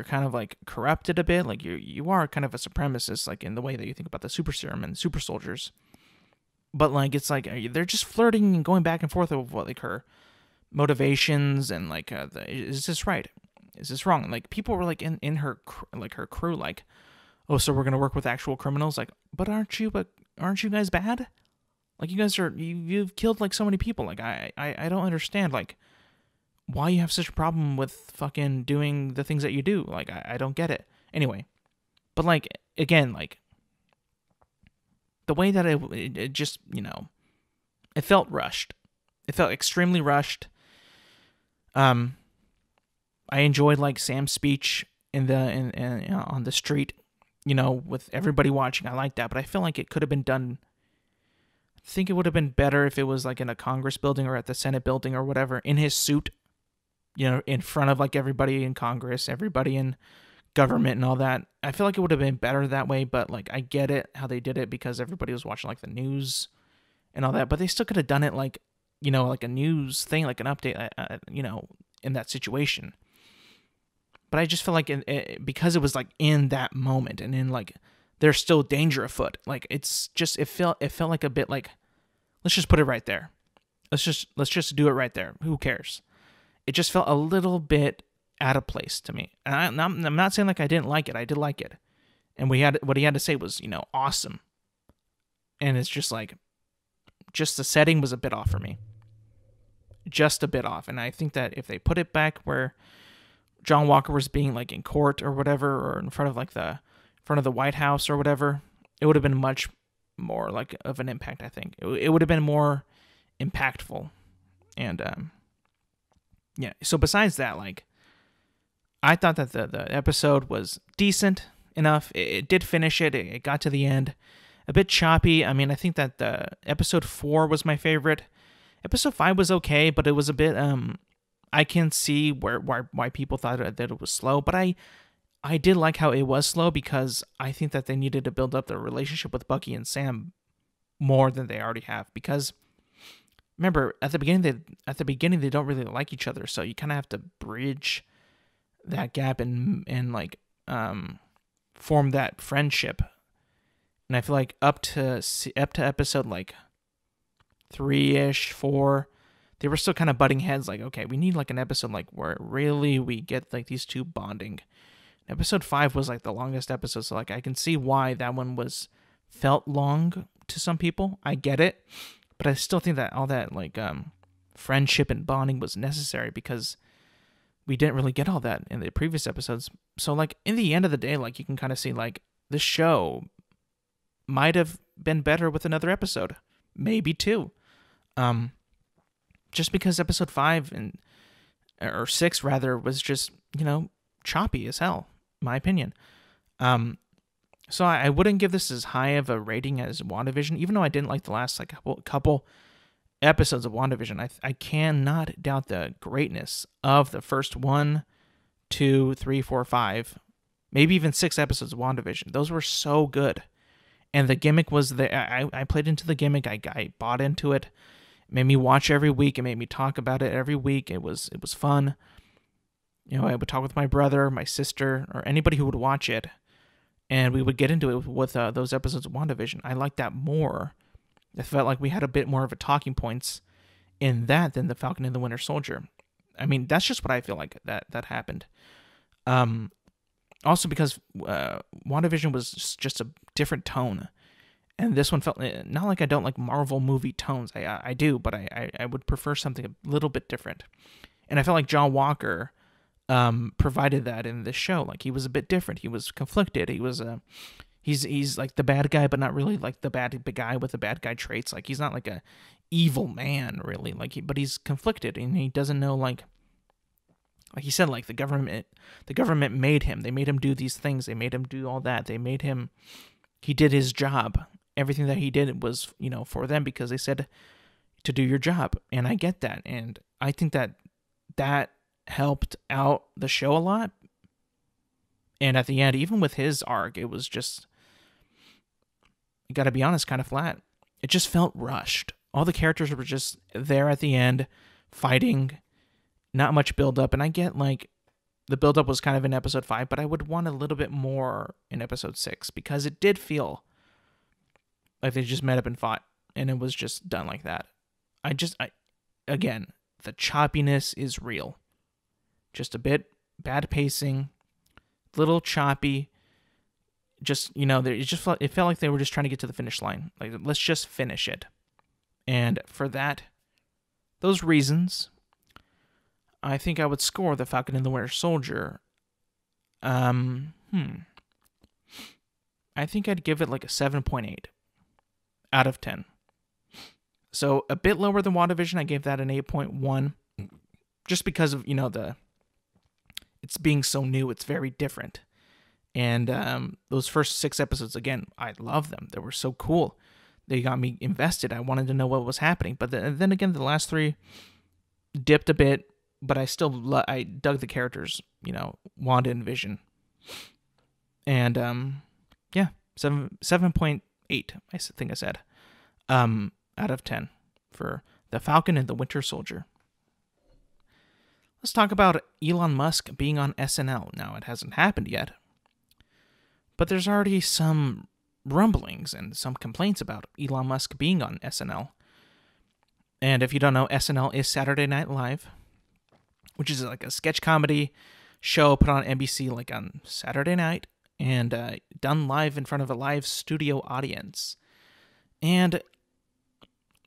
S1: kind of like corrupted a bit. Like you are kind of a supremacist, like in the way that you think about the super serum and super soldiers. But like it's like they're just flirting and going back and forth of what like her motivations and like is this right? Is this wrong? Like people were like in her crew, like, oh, so we're gonna work with actual criminals? Like, but aren't you guys bad? Like you guys you've killed like so many people. Like I don't understand like why you have such a problem with fucking doing the things that you do. Like I don't get it. Anyway, but like again, like the way that it just, it felt rushed. It felt extremely rushed. I enjoyed like Sam's speech on the street, with everybody watching. I like that, but I feel like it could have been done. I think it would have been better if it was like in a Congress building or at the Senate building or whatever, in his suit, in front of like everybody in Congress, everybody in government and all that. I feel like it would have been better that way, but like I get it how they did it because everybody was watching like the news and all that, but they still could have done it like, like a news thing, like an update, in that situation. But I just feel like because it was like in that moment and in like there's still danger afoot. Like it's just it felt like a bit like, let's just put it right there. Let's just do it right there. Who cares? It just felt a little bit out of place to me. And I'm not saying like I didn't like it. I did like it. And what he had to say was, awesome. And it's just like, just the setting was a bit off for me. Just a bit off. And I think that if they put it back where John Walker was being like in court or whatever, or in front of like the White House or whatever, it would have been much more like of an impact. I think it would have been more impactful. And yeah. So besides that, like, I thought that the episode was decent enough. It did finish it. It got to the end. A bit choppy. I mean, I think that the episode 4 was my favorite. Episode 5 was okay, but it was a bit I can see why people thought that it was slow, but I did like how it was slow because I think that they needed to build up their relationship with Bucky and Sam more than they already have. Because remember, at the beginning they don't really like each other, so you kind of have to bridge that gap and like form that friendship. And I feel like up to episode like 3-ish, 4, they were still kind of butting heads. Like, okay, we need like an episode like where really we get like these two bonding. Episode 5 was like the longest episode, so like I can see why that one felt long to some people. I get it, but I still think that all that like friendship and bonding was necessary because we didn't really get all that in the previous episodes. So like in the end of the day, like you can kind of see like this show might have been better with another episode, maybe 2. Just because episode 5 or 6 rather was just, choppy as hell, in my opinion. So I wouldn't give this as high of a rating as WandaVision, even though I didn't like the last like couple episodes of WandaVision. I cannot doubt the greatness of the first 1, 2, 3, 4, 5, maybe even 6 episodes of WandaVision. Those were so good. And the gimmick was there. I played into the gimmick. I bought into it. It made me watch every week. It made me talk about it every week. It was fun. I would talk with my brother, my sister, or anybody who would watch it, and we would get into it with those episodes of WandaVision. I liked that more. I felt like we had a bit more of a talking points in that than the Falcon and the Winter Soldier. I mean, that's just what I feel like that happened. Also because WandaVision was just a different tone. And this one felt not like I don't like Marvel movie tones. I do, but I would prefer something a little bit different. And I felt like John Walker provided that in this show. Like he was a bit different. He was conflicted. He was he's like the bad guy, but not really like the bad guy with the bad guy traits. Like he's not like a evil man really. But he's conflicted and he doesn't know like he said, like the government made him. They made him do these things. They made him do all that. He did his job. Everything that he did was, for them because they said to do your job. And I get that. And I think that helped out the show a lot. And at the end, even with his arc, it was just, I gotta be honest, kind of flat. It just felt rushed. All the characters were just there at the end, fighting. Not much build-up, and I get, like, the build-up was kind of in episode 5, but I would want a little bit more in episode 6, because it did feel like they just met up and fought, and it was just done like that. Again, the choppiness is real. Just a bit bad pacing, little choppy, it felt like they were just trying to get to the finish line. Like, let's just finish it. And for those reasons, I think I would score The Falcon and the Winter Soldier. I think I'd give it like a 7.8 out of 10. So a bit lower than WandaVision. I gave that an 8.1. Just because of, it's being so new. It's very different. And those first 6 episodes, again, I love them. They were so cool. They got me invested. I wanted to know what was happening. But then again, the last 3 dipped a bit. But I dug the characters, Wanda and Vision. And, 7.8, I think I said, out of 10 for The Falcon and the Winter Soldier. Let's talk about Elon Musk being on SNL. Now, it hasn't happened yet, but there's already some rumblings and some complaints about Elon Musk being on SNL. And if you don't know, SNL is Saturday Night Live, which is like a sketch comedy show put on NBC like on Saturday night and done live in front of a live studio audience. And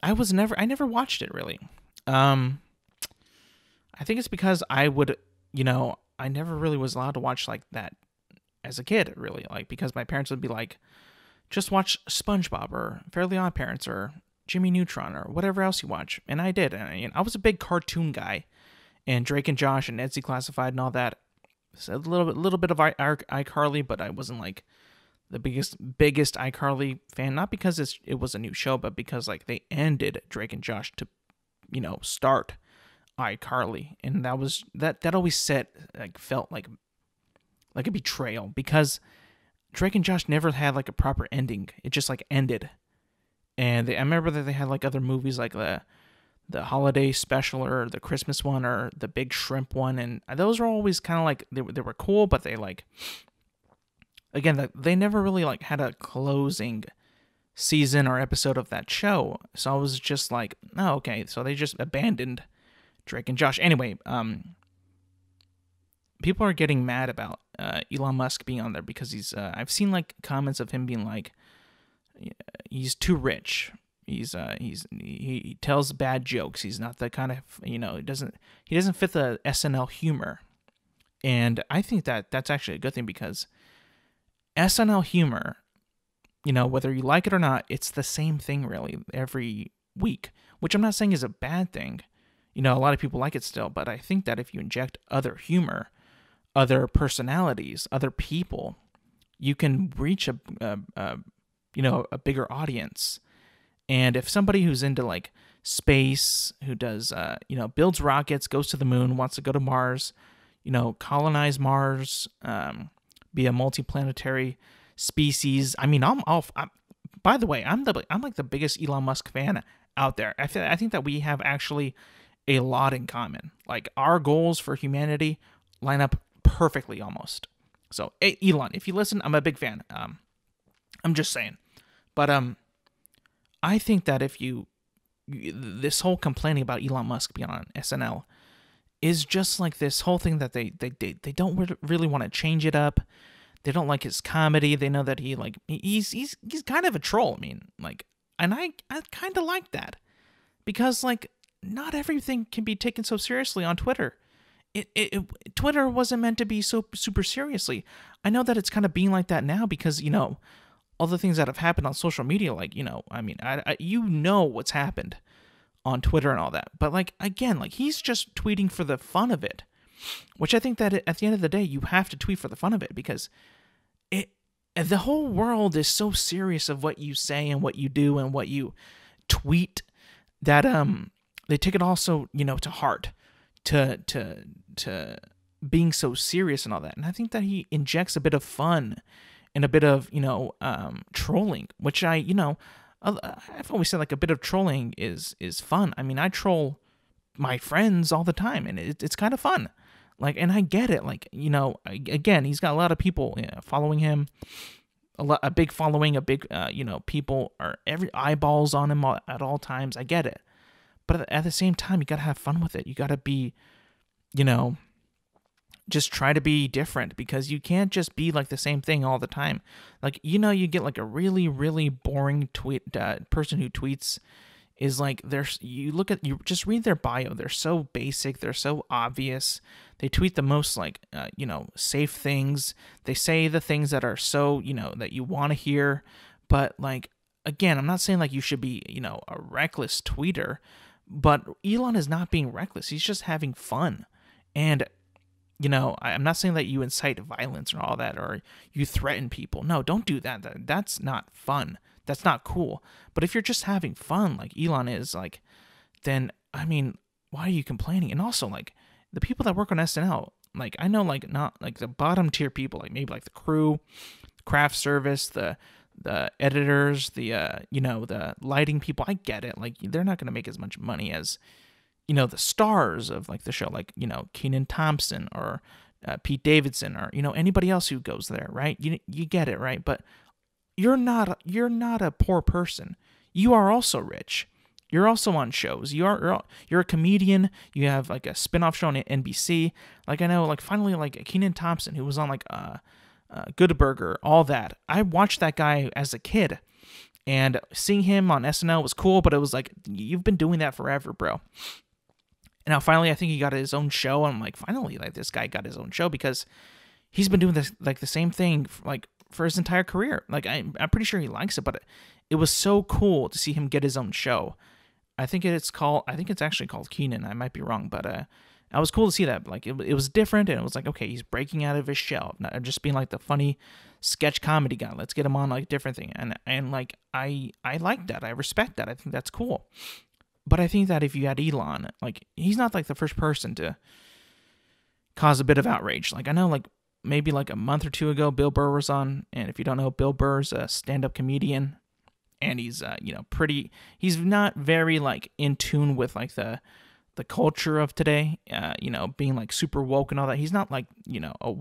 S1: I never watched it really. I think it's because I never really was allowed to watch like that as a kid really, like because my parents would be like, just watch SpongeBob or Fairly Odd Parents or Jimmy Neutron or whatever else you watch. And I did. And I was a big cartoon guy. And Drake and Josh and Etsy Classified and all that. So a little bit of iCarly, but I wasn't like the biggest iCarly fan. Not because it was a new show, but because like they ended Drake and Josh to, start iCarly, and that always felt like a betrayal, because Drake and Josh never had like a proper ending. It just like ended, and I remember that they had like other movies like the holiday special or the Christmas one or the Big Shrimp one, and those were always kind of like they were cool, but they like, again, they never really like had a closing season or episode of that show. So I was just like, oh, okay, so they just abandoned Drake and Josh. Anyway, people are getting mad about Elon Musk being on there because I've seen like comments of him being like, he's too rich. He tells bad jokes. He's not the kind of, he doesn't fit the SNL humor. And I think that's actually a good thing, because SNL humor, whether you like it or not, it's the same thing really every week, which I'm not saying is a bad thing. A lot of people like it still, but I think that if you inject other humor, other personalities, other people, you can reach a bigger audience. And if somebody who's into like space, who does, builds rockets, goes to the moon, wants to go to Mars, colonize Mars, be a multiplanetary species. I mean, by the way, I'm like the biggest Elon Musk fan out there. I think that we have actually a lot in common. Like our goals for humanity line up perfectly almost. So, hey, Elon, if you listen, I'm a big fan. I'm just saying. But I think that if this whole complaining about Elon Musk being on SNL is just like this whole thing that they don't really want to change it up. They don't like his comedy. They know that he's kind of a troll. I mean, like, and I kind of like that, because like not everything can be taken so seriously on Twitter. Twitter wasn't meant to be so super seriously. I know that it's kind of being like that now because, all the things that have happened on social media, like, I mean, what's happened on Twitter and all that. But like, again, like he's just tweeting for the fun of it, which I think that at the end of the day, you have to tweet for the fun of it, because the whole world is so serious of what you say and what you do and what you tweet that they take it also, to heart, to being so serious and all that. And I think that he injects a bit of fun and a bit of, trolling, which I've always said like a bit of trolling is fun. I mean, I troll my friends all the time, and it's kind of fun. Like, and I get it. Like, again, he's got a lot of people following him, a big following, people are every eyeballs on him at all times. I get it. But at the same time, you got to have fun with it. You got to be, just try to be different, because you can't just be like the same thing all the time. Like, you get like a really, really boring person who tweets is like, you just read their bio. They're so basic. They're so obvious. They tweet the most like, safe things. They say the things that are so, that you want to hear. But like, again, I'm not saying like you should be, a reckless tweeter, but Elon is not being reckless. He's just having fun. And, I'm not saying that you incite violence or all that, or you threaten people. No, don't do that. That's not fun. That's not cool. But if you're just having fun, like Elon is, like, then, I mean, why are you complaining? And also, like, the people that work on SNL, like, I know, like, not, like, the bottom tier people, like, maybe, like, the crew, craft service, the editors, the lighting people, I get it. Like, they're not going to make as much money as, the stars of, like, the show, like, Kenan Thompson or Pete Davidson or, anybody else who goes there, right? You get it, right? But you're not a poor person. You are also rich. You're also on shows. You're a comedian. You have like a spin-off show on NBC. Like, I know, like, finally, like Kenan Thompson, who was on like Good Burger, all that. I watched that guy as a kid, and seeing him on SNL was cool. But it was like, you've been doing that forever, bro. And now finally, I think he got his own show. I'm like, finally, like, this guy got his own show, because he's been doing this, like, the same thing, like, for his entire career. Like I'm pretty sure he likes it, but it was so cool to see him get his own show. I think it's actually called Keenan. I might be wrong, but it was cool to see that. Like it was different, and it was like, okay, he's breaking out of his shell, not just being like the funny sketch comedy guy. Let's get him on like a different thing, and like I like that. I respect that. I think that's cool. But I think that if you had Elon, like he's not like the first person to cause a bit of outrage. Like I know, like maybe like a month or two ago, Bill Burr was on, and if you don't know, Bill Burr's a stand-up comedian. And he's, he's not very, like, in tune with, like, the culture of today, being, like, super woke and all that. He's not, like, a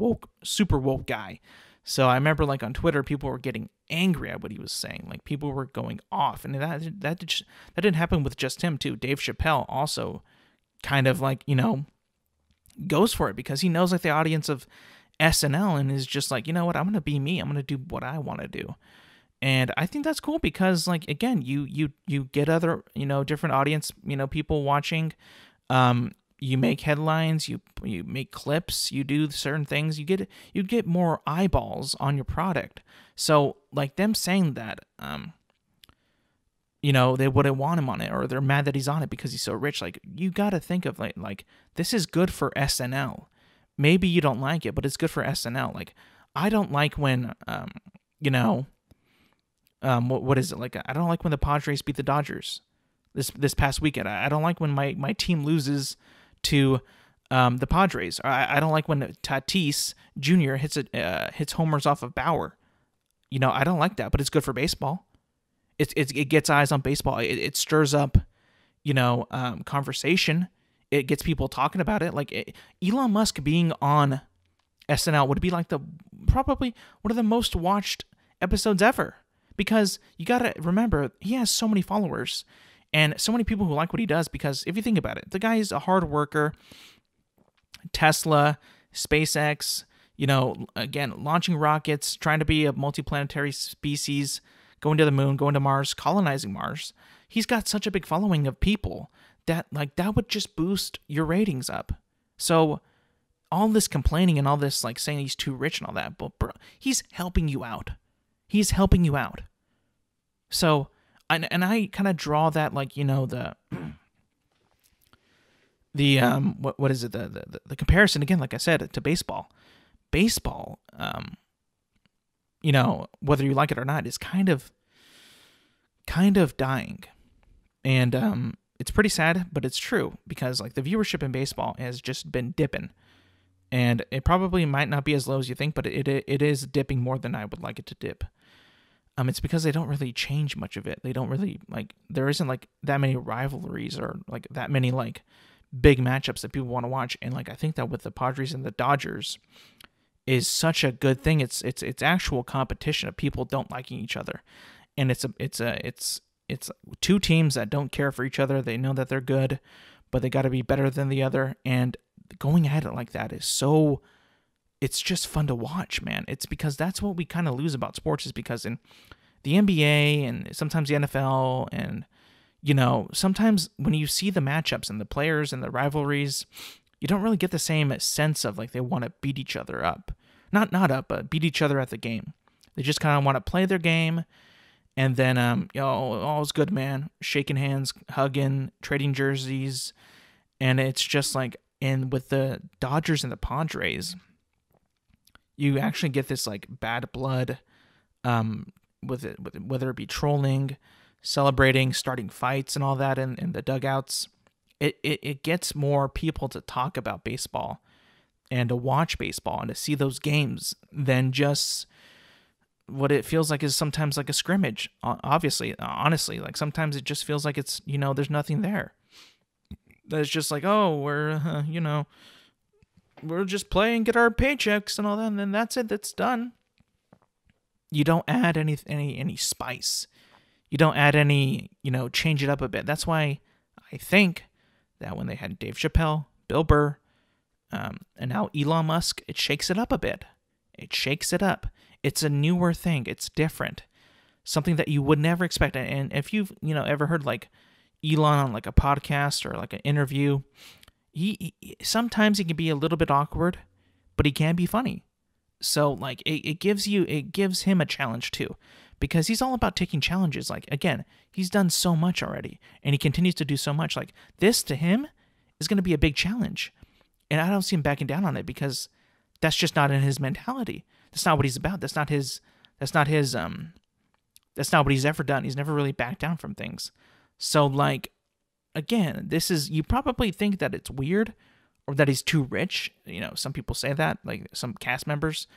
S1: super woke guy. So I remember, like, on Twitter, people were getting angry at what he was saying. Like, people were going off. And that didn't happen with just him, too. Dave Chappelle also kind of, like, goes for it because he knows, like, the audience of SNL and is just like, you know what, I'm going to be me. I'm going to do what I want to do. And I think that's cool because, like, again, you get other, different audience, people watching. You make headlines, you make clips, you do certain things. You get more eyeballs on your product. So, like, them saying that, they wouldn't want him on it, or they're mad that he's on it because he's so rich. Like, you got to think of like this is good for SNL. Maybe you don't like it, but it's good for SNL. Like, I don't like when, what is it? Like, I don't like when the Padres beat the Dodgers this past weekend. I don't like when my team loses to the Padres. I don't like when Tatis Jr. hits homers off of Bauer. I don't like that, but it's good for baseball. It gets eyes on baseball. It stirs up, conversation. It gets people talking about it. Like Elon Musk being on SNL would be like probably one of the most watched episodes ever. Because you got to remember, he has so many followers and so many people who like what he does. Because if you think about it, the guy is a hard worker. Tesla, SpaceX, again, launching rockets, trying to be a multiplanetary species, going to the moon, going to Mars, colonizing Mars. He's got such a big following of people that, like, that would just boost your ratings up. So all this complaining and all this, like, saying he's too rich and all that, but bro, he's helping you out. He's helping you out. So, and I kind of draw that, like, the what is it? The comparison again, like I said, to baseball. Baseball, whether you like it or not, is kind of dying. And it's pretty sad, but it's true because, like, the viewership in baseball has just been dipping. And it probably might not be as low as you think, but it is dipping more than I would like it to dip. It's because they don't really change much of it. They don't really, like, there isn't, like, that many rivalries or, like, that many, like, big matchups that people want to watch. And, like, I think that with the Padres and the Dodgers is such a good thing. It's actual competition of people don't liking each other. And it's two teams that don't care for each other. They know that they're good, but they got to be better than the other. And going at it like that is so, it's just fun to watch, man. It's because that's what we kind of lose about sports, is because in the NBA and sometimes the NFL and, sometimes when you see the matchups and the players and the rivalries, you don't really get the same sense of, like, they want to beat each other up. Not up, but beat each other at the game. They just kind of want to play their game. And then, all's good, man. Shaking hands, hugging, trading jerseys. And it's just like, and with the Dodgers and the Padres, you actually get this, like, bad blood, with it, whether it be trolling, celebrating, starting fights and all that in the dugouts. It gets more people to talk about baseball and to watch baseball and to see those games than just what it feels like is sometimes like a scrimmage. Honestly, like, sometimes it just feels like it's, there's nothing there. It's just like, oh, we're just playing, get our paychecks and all that, and then that's it. That's done. You don't add any spice. You don't add any, change it up a bit. That's why I think that when they had Dave Chappelle, Bill Burr, and now Elon Musk, it shakes it up a bit. It shakes it up. It's a newer thing. It's different. Something that you would never expect. And if you've, ever heard, like, Elon on, like, a podcast or, like, an interview, he sometimes he can be a little bit awkward, but he can be funny. So like it gives him a challenge too, because he's all about taking challenges. Like, again, he's done so much already, and he continues to do so much. Like, this to him is going to be a big challenge, and I don't see him backing down on it, because that's just not in his mentality. That's not what he's about. That's not what he's ever done. He's never really backed down from things. So like, again, you probably think that it's weird, or that he's too rich. Some people say that, like some cast members.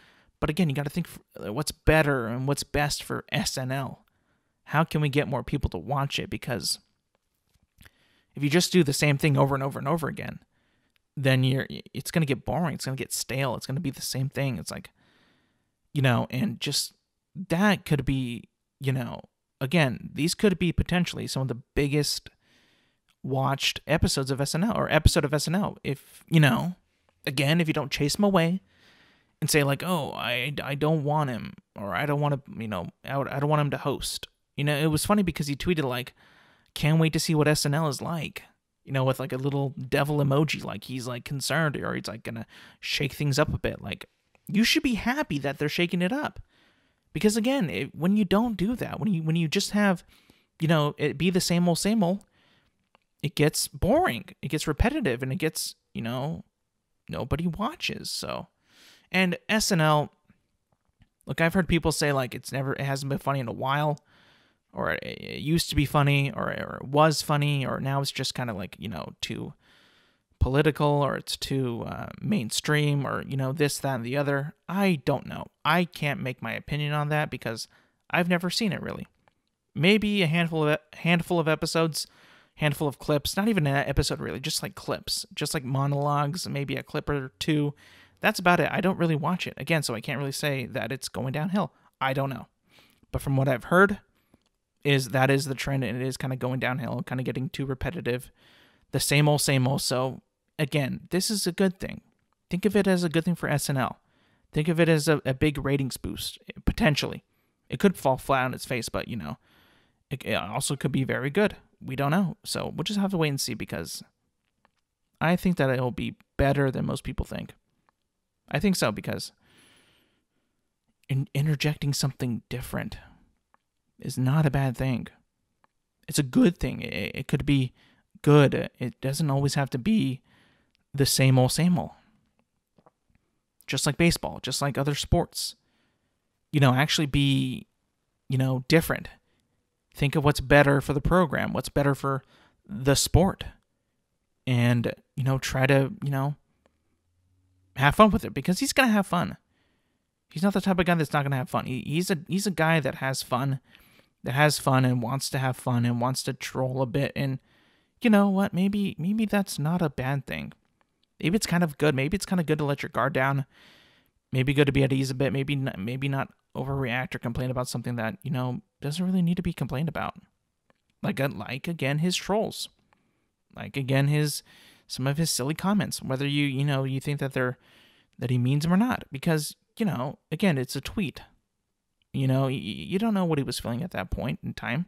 S1: But again, you got to think what's better and what's best for SNL. How can we get more people to watch it? Because if you just do the same thing over and over and over again, then it's going to get boring. It's going to get stale. It's going to be the same thing. It's like, and just that could be, again, these could be potentially some of the biggest watched episodes of SNL, or episode of SNL. If, again, if you don't chase him away and say like, oh, I don't want him, or I don't want to, I don't want him to host. It was funny because he tweeted like, can't wait to see what SNL is like, with like a little devil emoji, like he's like concerned, or he's like gonna shake things up a bit. Like, you should be happy that they're shaking it up, because again, when you don't do that, when you just have, it be the same old, it gets boring, it gets repetitive, and it gets, nobody watches. So, and SNL, look, I've heard people say like it hasn't been funny in a while, or it used to be funny, or it was funny, or now it's just kind of like, too political, or it's too mainstream, or, this, that, and the other. I don't know. I can't make my opinion on that because I've never seen it really. Maybe a handful of episodes, handful of clips, not even an episode really, just like clips, just like monologues, maybe a clip or two. That's about it. I don't really watch it. Again, so I can't really say that it's going downhill. I don't know. But from what I've heard, that is the trend, and it is kind of going downhill, kind of getting too repetitive. The same old. So, again, this is a good thing. Think of it as a good thing for SNL. Think of it as a big ratings boost, potentially. It could fall flat on its face, but, it also could be very good. We don't know. So we'll just have to wait and see, because I think that it'll be better than most people think. I think so, because interjecting something different is not a bad thing. It's a good thing. It could be good. It doesn't always have to be the same old. Just like baseball, just like other sports. Actually be, different. Think of what's better for the program, what's better for the sport. And, try to, have fun with it, because he's going to have fun. He's not the type of guy that's not going to have fun. He's a guy that has fun, and wants to have fun, and wants to troll a bit. And you know what? Maybe that's not a bad thing. Maybe it's kind of good. Maybe it's kind of good to let your guard down. Maybe good to be at ease a bit. Maybe not overreact or complain about something that, doesn't really need to be complained about. Like again, his trolls. Like, again, some of his silly comments, whether you think that he means them or not, because, again, it's a tweet. You don't know what he was feeling at that point in time.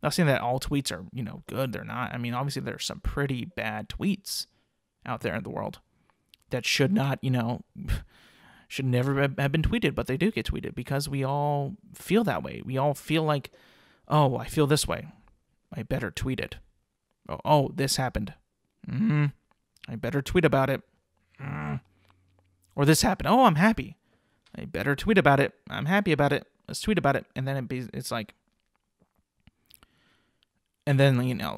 S1: Not saying that all tweets are, good. They're not. I mean, obviously there's some pretty bad tweets out there in the world that should not, should never have been tweeted, but they do get tweeted because we all feel that way. We all feel like, oh, I feel this way. I better tweet it. Oh, this happened. I better tweet about it. Or this happened. Oh, I'm happy. I better tweet about it. I'm happy about it. Let's tweet about it. And then it's like, and then,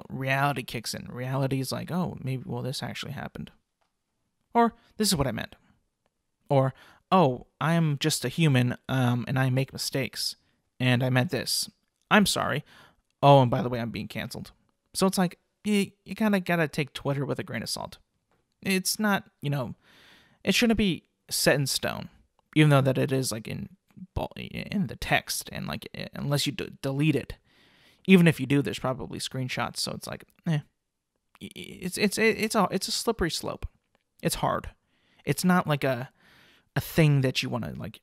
S1: reality kicks in. Reality is like, oh, maybe, this actually happened. Or, this is what I meant. Or, oh, I'm just a human, and I make mistakes. And I meant this. I'm sorry. Oh, and by the way, I'm being canceled. So it's like, you kind of got to take Twitter with a grain of salt. It's not, it shouldn't be set in stone. Even though that it is like in the text, and like, unless you delete it. Even if you do, there's probably screenshots, so it's like, it's a slippery slope. It's hard. It's not like a thing that you want to like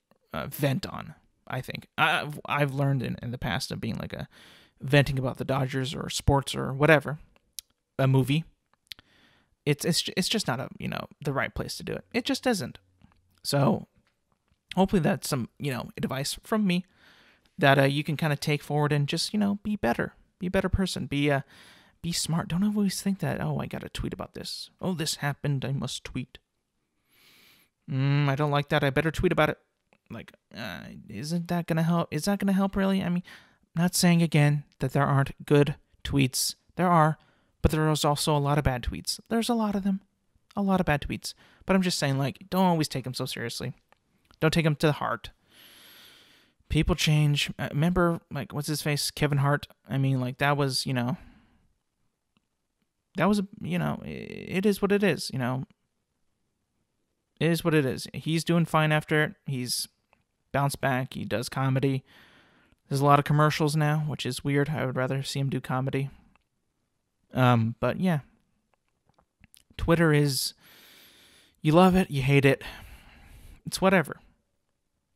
S1: vent on. I think I've learned in the past of being like venting about the Dodgers or sports or whatever, a movie. It's just not the right place to do it. It just isn't. So hopefully that's some, advice from me that you can kind of take forward and just, be better. Be a better person. Be smart. Don't always think that, oh, I got to tweet about this. Oh, this happened. I must tweet. I don't like that. I better tweet about it. Like, isn't that going to help? Is that going to help, really? I mean, not saying, again, that there aren't good tweets. There are, but there is also a lot of bad tweets. There's a lot of them. A lot of bad tweets. But I'm just saying, like, don't always take them so seriously. Don't take them to the heart. People change. Remember, like, what's his face? Kevin Hart. I mean, like, that was, it is what it is, It is what it is. He's doing fine after it. He's bounced back. He does comedy. There's a lot of commercials now, which is weird. I would rather see him do comedy. But yeah. Twitter is, you love it, you hate it. It's whatever.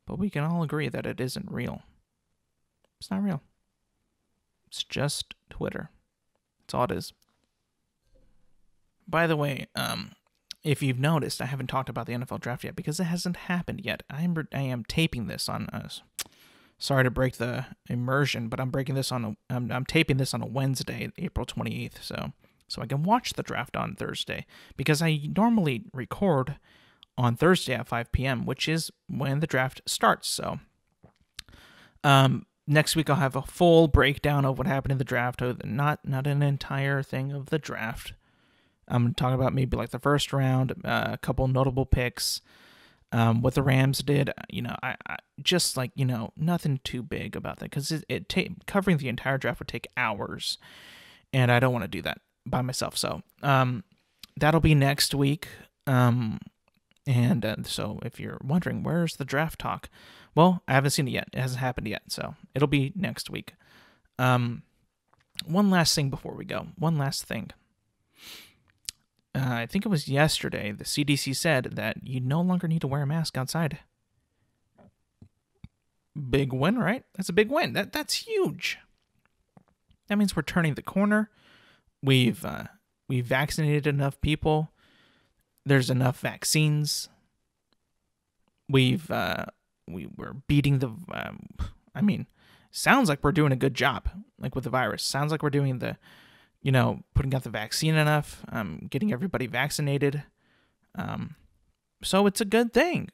S1: But we can all agree that it isn't real. It's not real. It's just Twitter. That's all it is. By the way, if you've noticed, I haven't talked about the NFL draft yet because it hasn't happened yet. I am taping this on. Sorry to break the immersion, but I'm taping this on a Wednesday, April 28th, so I can watch the draft on Thursday because I normally record on Thursday at 5 p.m., which is when the draft starts. So, next week I'll have a full breakdown of what happened in the draft, not an entire thing of the draft. I'm talking about maybe like the first round, a couple notable picks, what the Rams did. I just like, nothing too big about that because covering the entire draft would take hours, and I don't want to do that by myself. So that'll be next week. So if you're wondering, where's the draft talk? Well, I haven't seen it yet. It hasn't happened yet, so it'll be next week. One last thing before we go. One last thing. I think it was yesterday, the CDC said that you no longer need to wear a mask outside. Big win, right? That's a big win. That's huge. That means we're turning the corner. We've vaccinated enough people. There's enough vaccines. We're beating the. Sounds like we're doing a good job, like with the virus. Sounds like we're doing putting out the vaccine enough, getting everybody vaccinated. So it's a good thing.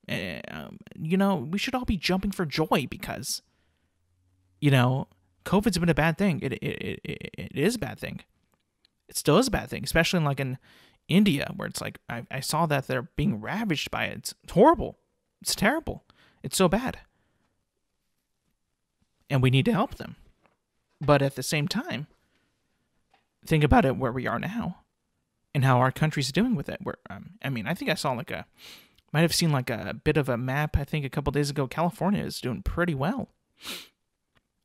S1: We should all be jumping for joy because, COVID's been a bad thing. It is a bad thing. It still is a bad thing, especially in India, where it's like, I saw that they're being ravaged by it. It's horrible. It's terrible. It's so bad. And we need to help them. But at the same time, think about it where we are now and how our country's doing with it. I think I saw might have seen a bit of a map. I think a couple days ago, California is doing pretty well.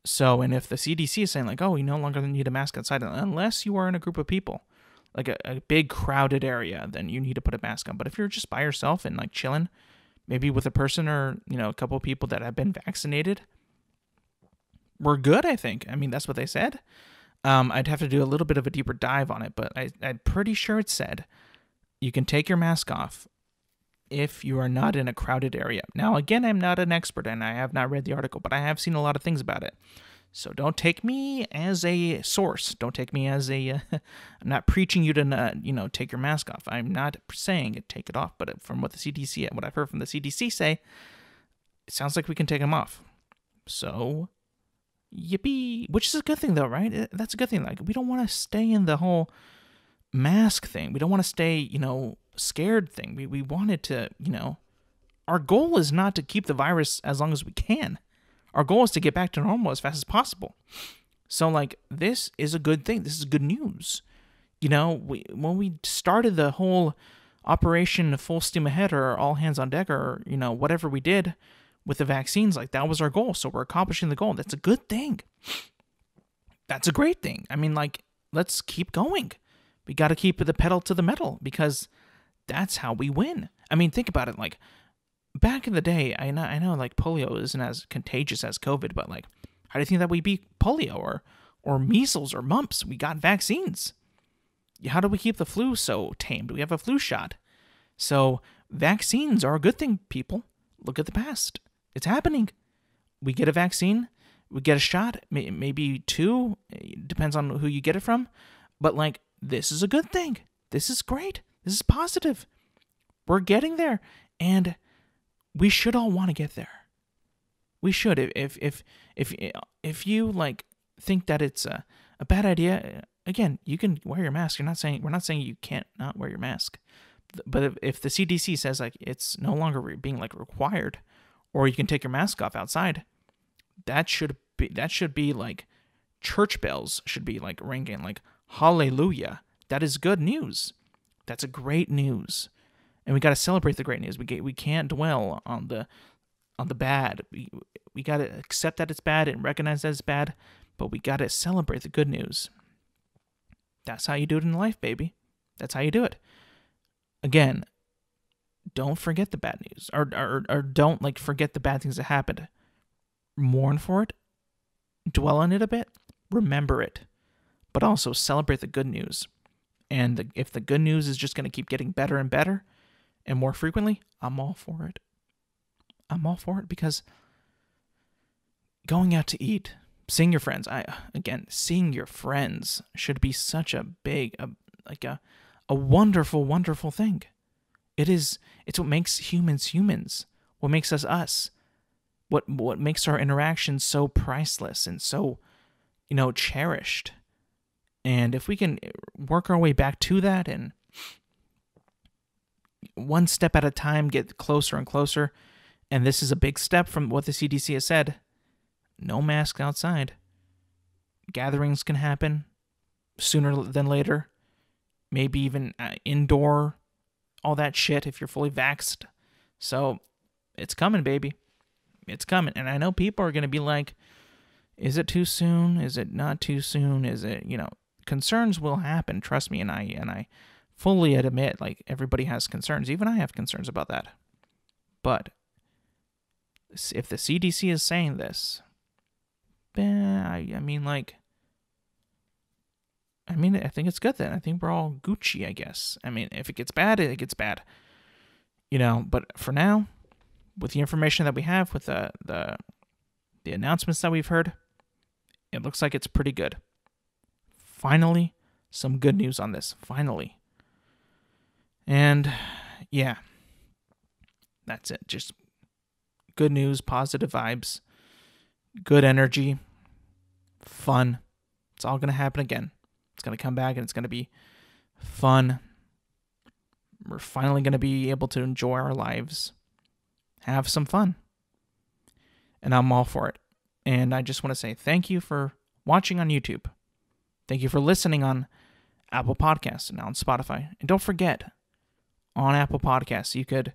S1: So, and if the CDC is saying you no longer need a mask outside unless you are in a group of people, like a big crowded area, then you need to put a mask on. But if you're just by yourself and chilling, maybe with a person or, a couple of people that have been vaccinated, we're good, I think. That's what they said. I'd have to do a little bit of a deeper dive on it, but I'm pretty sure it said you can take your mask off if you are not in a crowded area. Now, again, I'm not an expert and I have not read the article, but I have seen a lot of things about it. So don't take me as a source. Don't take me as I'm not preaching you to, take your mask off. I'm not saying take it off, but from what I've heard from the CDC say, it sounds like we can take them off. So, yippee, which is a good thing though, right? That's a good thing. We don't want to stay in the whole mask thing. We don't want to stay, scared thing. We wanted to, our goal is not to keep the virus as long as we can. Our goal is to get back to normal as fast as possible. So, this is a good thing. This is good news. When we started the whole operation full steam ahead or all hands on deck or, whatever we did with the vaccines, that was our goal. So we're accomplishing the goal. That's a good thing. That's a great thing. Let's keep going. We got to keep the pedal to the metal because that's how we win. Think about it. Back in the day, I know polio isn't as contagious as COVID, but how do you think that we beat polio or measles or mumps? We got vaccines. How do we keep the flu so tamed? We have a flu shot. So vaccines are a good thing, people. look at the past. It's happening. We get a vaccine. We get a shot. Maybe 2. It depends on who you get it from. But, like, this is a good thing. This is great. This is positive. We're getting there. And we should all want to get there. We should. If you, like, think that it's a bad idea, again, you can wear your mask. We're not saying you can't not wear your mask. But if the CDC says, like, it's no longer being, like, required, or you can take your mask off outside, that should be like, church bells should be, like, ringing, like, hallelujah. That is good news. That's a great news. And we got to celebrate the great news. We can't dwell on the bad. We got to accept that it's bad and recognize that it's bad, but we got to celebrate the good news. That's how you do it in life, baby. That's how you do it. Again, don't forget the bad news, or don't, like, forget the bad things that happened. Mourn for it, dwell on it a bit, remember it, but also celebrate the good news. And if the good news is just going to keep getting better and better and more frequently, I'm all for it. I'm all for it, because going out to eat, seeing your friends, seeing your friends should be such a big, a wonderful, wonderful thing. It's what makes humans humans. What makes us us. What makes our interactions so priceless and so, cherished. And if we can work our way back to that, and one step at a time get closer and closer, and this is a big step from what the CDC has said, no masks outside. Gatherings can happen sooner than later. Maybe even indoor, all that shit if you're fully vaxxed. So it's coming, baby. It's coming. And I know people are going to be like, is it too soon? Is it not too soon? Is it, concerns will happen. Trust me. And I fully admit, like, everybody has concerns. Even I have concerns about that. But if the CDC is saying this, I think it's good then. I think we're all Gucci, I guess. I mean, if it gets bad, it gets bad. But for now, with the information that we have, with the announcements that we've heard, it looks like it's pretty good. Finally, some good news on this. Finally. And, yeah. That's it. Just good news, positive vibes, good energy, fun. It's all going to happen again. It's going to come back, and it's going to be fun. We're finally going to be able to enjoy our lives, have some fun. And I'm all for it. And I just want to say thank you for watching on YouTube. Thank you for listening on Apple Podcasts and now on Spotify. And don't forget, on Apple Podcasts, you could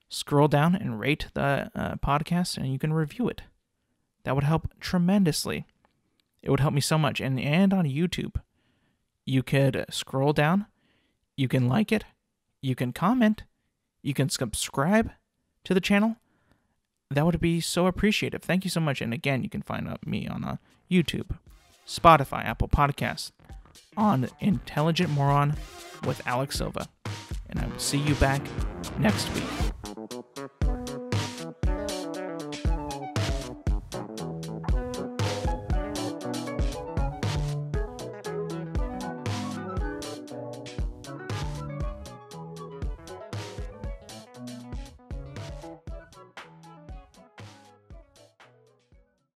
S1: scroll down and rate the podcast, and you can review it. That would help tremendously. It would help me so much. And on YouTube, you could scroll down, you can like it, you can comment, you can subscribe to the channel. That would be so appreciative. Thank you so much. And again, you can find me on YouTube, Spotify, Apple Podcasts, on Intelligent Moron with Alex Silva. And I will see you back next week.